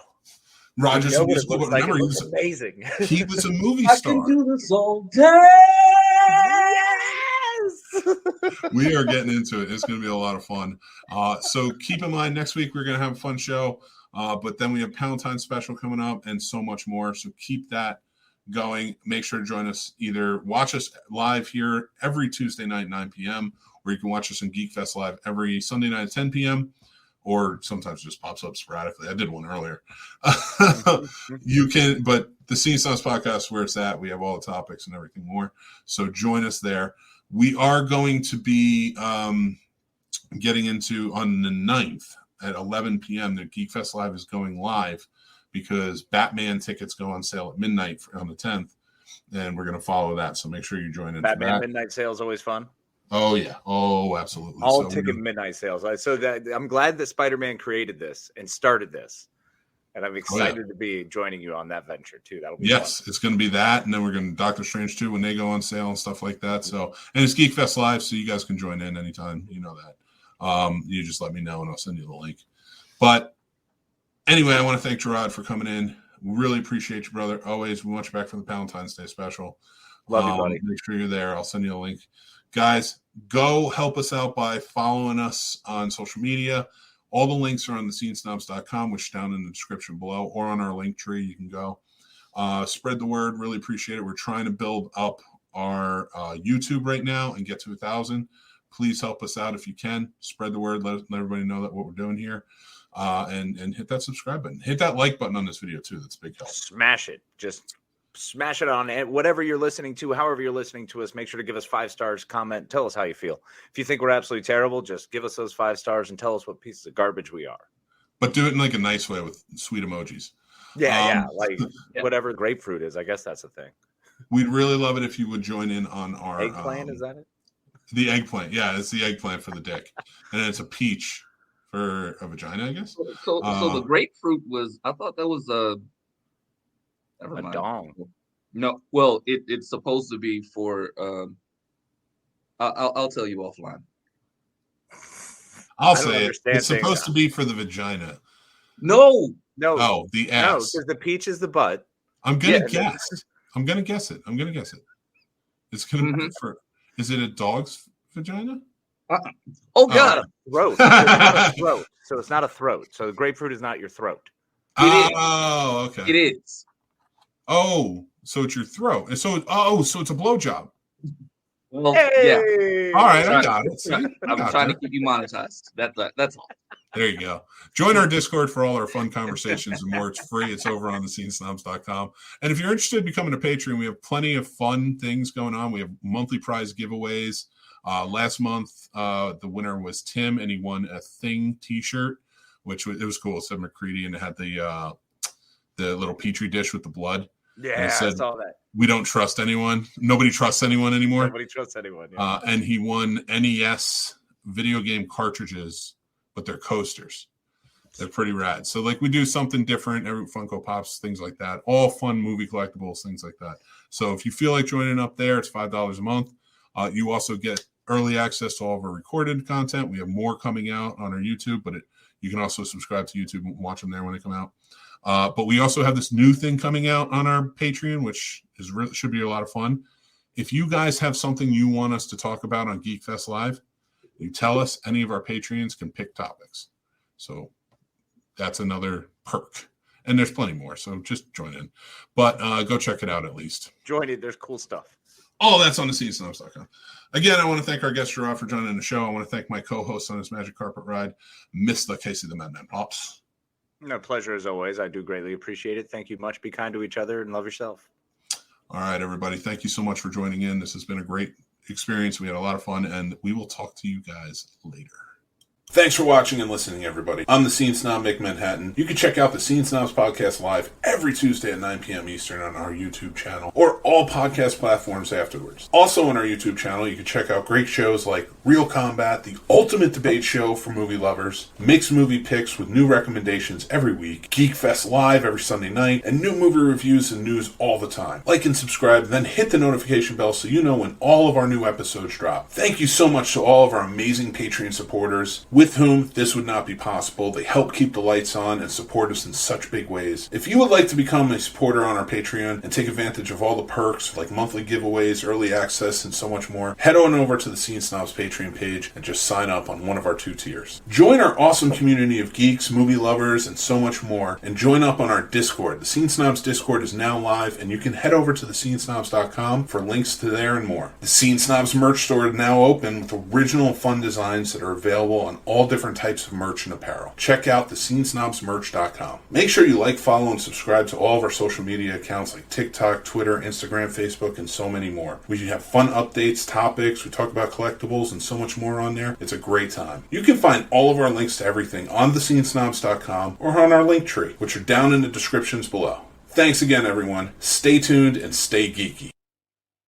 Rogers the Musical, but remember, he was amazing. He was a movie star. I can do this all day. Yes! We are getting into it. It's going to be a lot of fun. So keep in mind, next week we're going to have a fun show. But then we have Valentine's special coming up and so much more. So keep that going. Make sure to join us. Either watch us live here every Tuesday night, 9 p.m., or you can watch us in Geek Fest Live every Sunday night at 10 p.m., or sometimes it just pops up sporadically. I did one earlier. You can, but the Scene Snobs podcast, where it's at, we have all the topics and everything more. So join us there. We are going to be getting into on the 9th at 11 p.m. The Geek Fest Live is going live because Batman tickets go on sale at midnight on the 10th, and we're going to follow that. So make sure you join in. Batman midnight sale is always fun. Oh yeah. Oh, absolutely. All ticket midnight sales. So that I'm glad that Spider-Man created this and started this, and I'm excited to be joining you on that venture too. That'll be fun. It's going to be that, and then we're going to Doctor Strange 2 when they go on sale and stuff like that. So, and it's Geek Fest Live, so you guys can join in anytime. You know that. You just let me know, and I'll send you the link. But anyway, I want to thank Jarrod for coming in. We really appreciate you, brother. Always, we want you back for the Valentine's Day special. Love you, buddy. Make sure you're there. I'll send you a link. Guys, go help us out by following us on social media. All the links are on thescenesnobs.com, which is down in the description below, or on our link tree. You can go. Spread the word. Really appreciate it. We're trying to build up our YouTube right now and get to 1,000. Please help us out if you can. Spread the word. Let everybody know that what we're doing here. And hit that subscribe button. Hit that like button on this video, too. That's a big help. Smash it. Just smash it on whatever you're listening to, however you're listening to us. Make sure to give us 5 stars, comment, tell us how you feel. If you think we're absolutely terrible, just give us those 5 stars and tell us what pieces of garbage we are. But do it in like a nice way with sweet emojis. Yeah, like whatever grapefruit is. I guess that's the thing. We'd really love it if you would join in on our eggplant. Is that it? The eggplant. Yeah, it's the eggplant for the dick. And then it's a peach for a vagina, I guess. So the grapefruit was, I thought that was a dong. No, well, it's supposed to be for, I'll tell you offline. I'll say it. It's supposed to be for the vagina. No. Oh, the ass. No, because the peach is the butt. I'm going to guess. I'm going to guess it. It's going to be for, is it a dog's vagina? Oh, God. Throat. It's not a throat. So it's not a throat. So the grapefruit is not your throat. Oh, okay. It is. Oh, so it's your throat. And so, so it's a blowjob. Well, hey! Yeah. All right, I got it. See, I'm trying to keep you monetized. That's all. There you go. Join our Discord for all our fun conversations and more. It's free. It's over on thescenesnobs.com. And if you're interested in becoming a patron, we have plenty of fun things going on. We have monthly prize giveaways. Last month, the winner was Tim, and he won a Thing T-shirt, which it was cool. It said McCready, and it had the little petri dish with the blood. Yeah, I saw that. We don't trust anyone. Nobody trusts anyone anymore. Nobody trusts anyone. Yeah. And he won NES video game cartridges, but they're coasters. They're pretty rad. So, like, we do something different. Every Funko Pops, things like that. All fun movie collectibles, things like that. So, if you feel like joining up there, it's $5 a month. You also get early access to all of our recorded content. We have more coming out on our YouTube, but you can also subscribe to YouTube and watch them there when they come out. But we also have this new thing coming out on our Patreon, which should be a lot of fun. If you guys have something you want us to talk about on Geek Fest Live, you tell us. Any of our Patreons can pick topics. So that's another perk. And there's plenty more, so just join in. But go check it out at least. Join it. There's cool stuff. All that's on thescenesnobs.com. Again, I want to thank our guest, Jarrod, for joining the show. I want to thank my co-host on this Magic Carpet Ride, Mr. Casey the Madman Pops. No, pleasure as always. I do greatly appreciate it. Thank you much. Be kind to each other and love yourself. All right, everybody. Thank you so much for joining in. This has been a great experience. We had a lot of fun, and we will talk to you guys later. Thanks for watching and listening, everybody. I'm the Scene Snob, Mick Manhattan. You can check out the Scene Snobs podcast live every Tuesday at 9 p.m. Eastern on our YouTube channel or all podcast platforms afterwards. Also on our YouTube channel, you can check out great shows like Real Combat, the ultimate debate show for movie lovers, mixed movie picks with new recommendations every week, Geek Fest Live every Sunday night, and new movie reviews and news all the time. Like and subscribe, then hit the notification bell so you know when all of our new episodes drop. Thank you so much to all of our amazing Patreon supporters, with whom this would not be possible. They help keep the lights on and support us in such big ways. If you would like to become a supporter on our Patreon and take advantage of all the perks like monthly giveaways, early access, and so much more, head on over to the Scene Snobs Patreon page and just sign up on one of our 2 tiers. Join our awesome community of geeks, movie lovers, and so much more, and join up on our Discord. The Scene Snobs Discord is now live, and you can head over to thescenesnobs.com for links to there and more. The Scene Snobs merch store is now open with original fun designs that are available on all different types of merch and apparel. Check out thescenesnobsmerch.com. Make sure you like, follow, and subscribe to all of our social media accounts like TikTok, Twitter, Instagram, Facebook, and so many more. We have fun updates, topics, we talk about collectibles, and so much more on there. It's a great time. You can find all of our links to everything on thescenesnobs.com or on our link tree, which are down in the descriptions below. Thanks again, everyone. Stay tuned and stay geeky.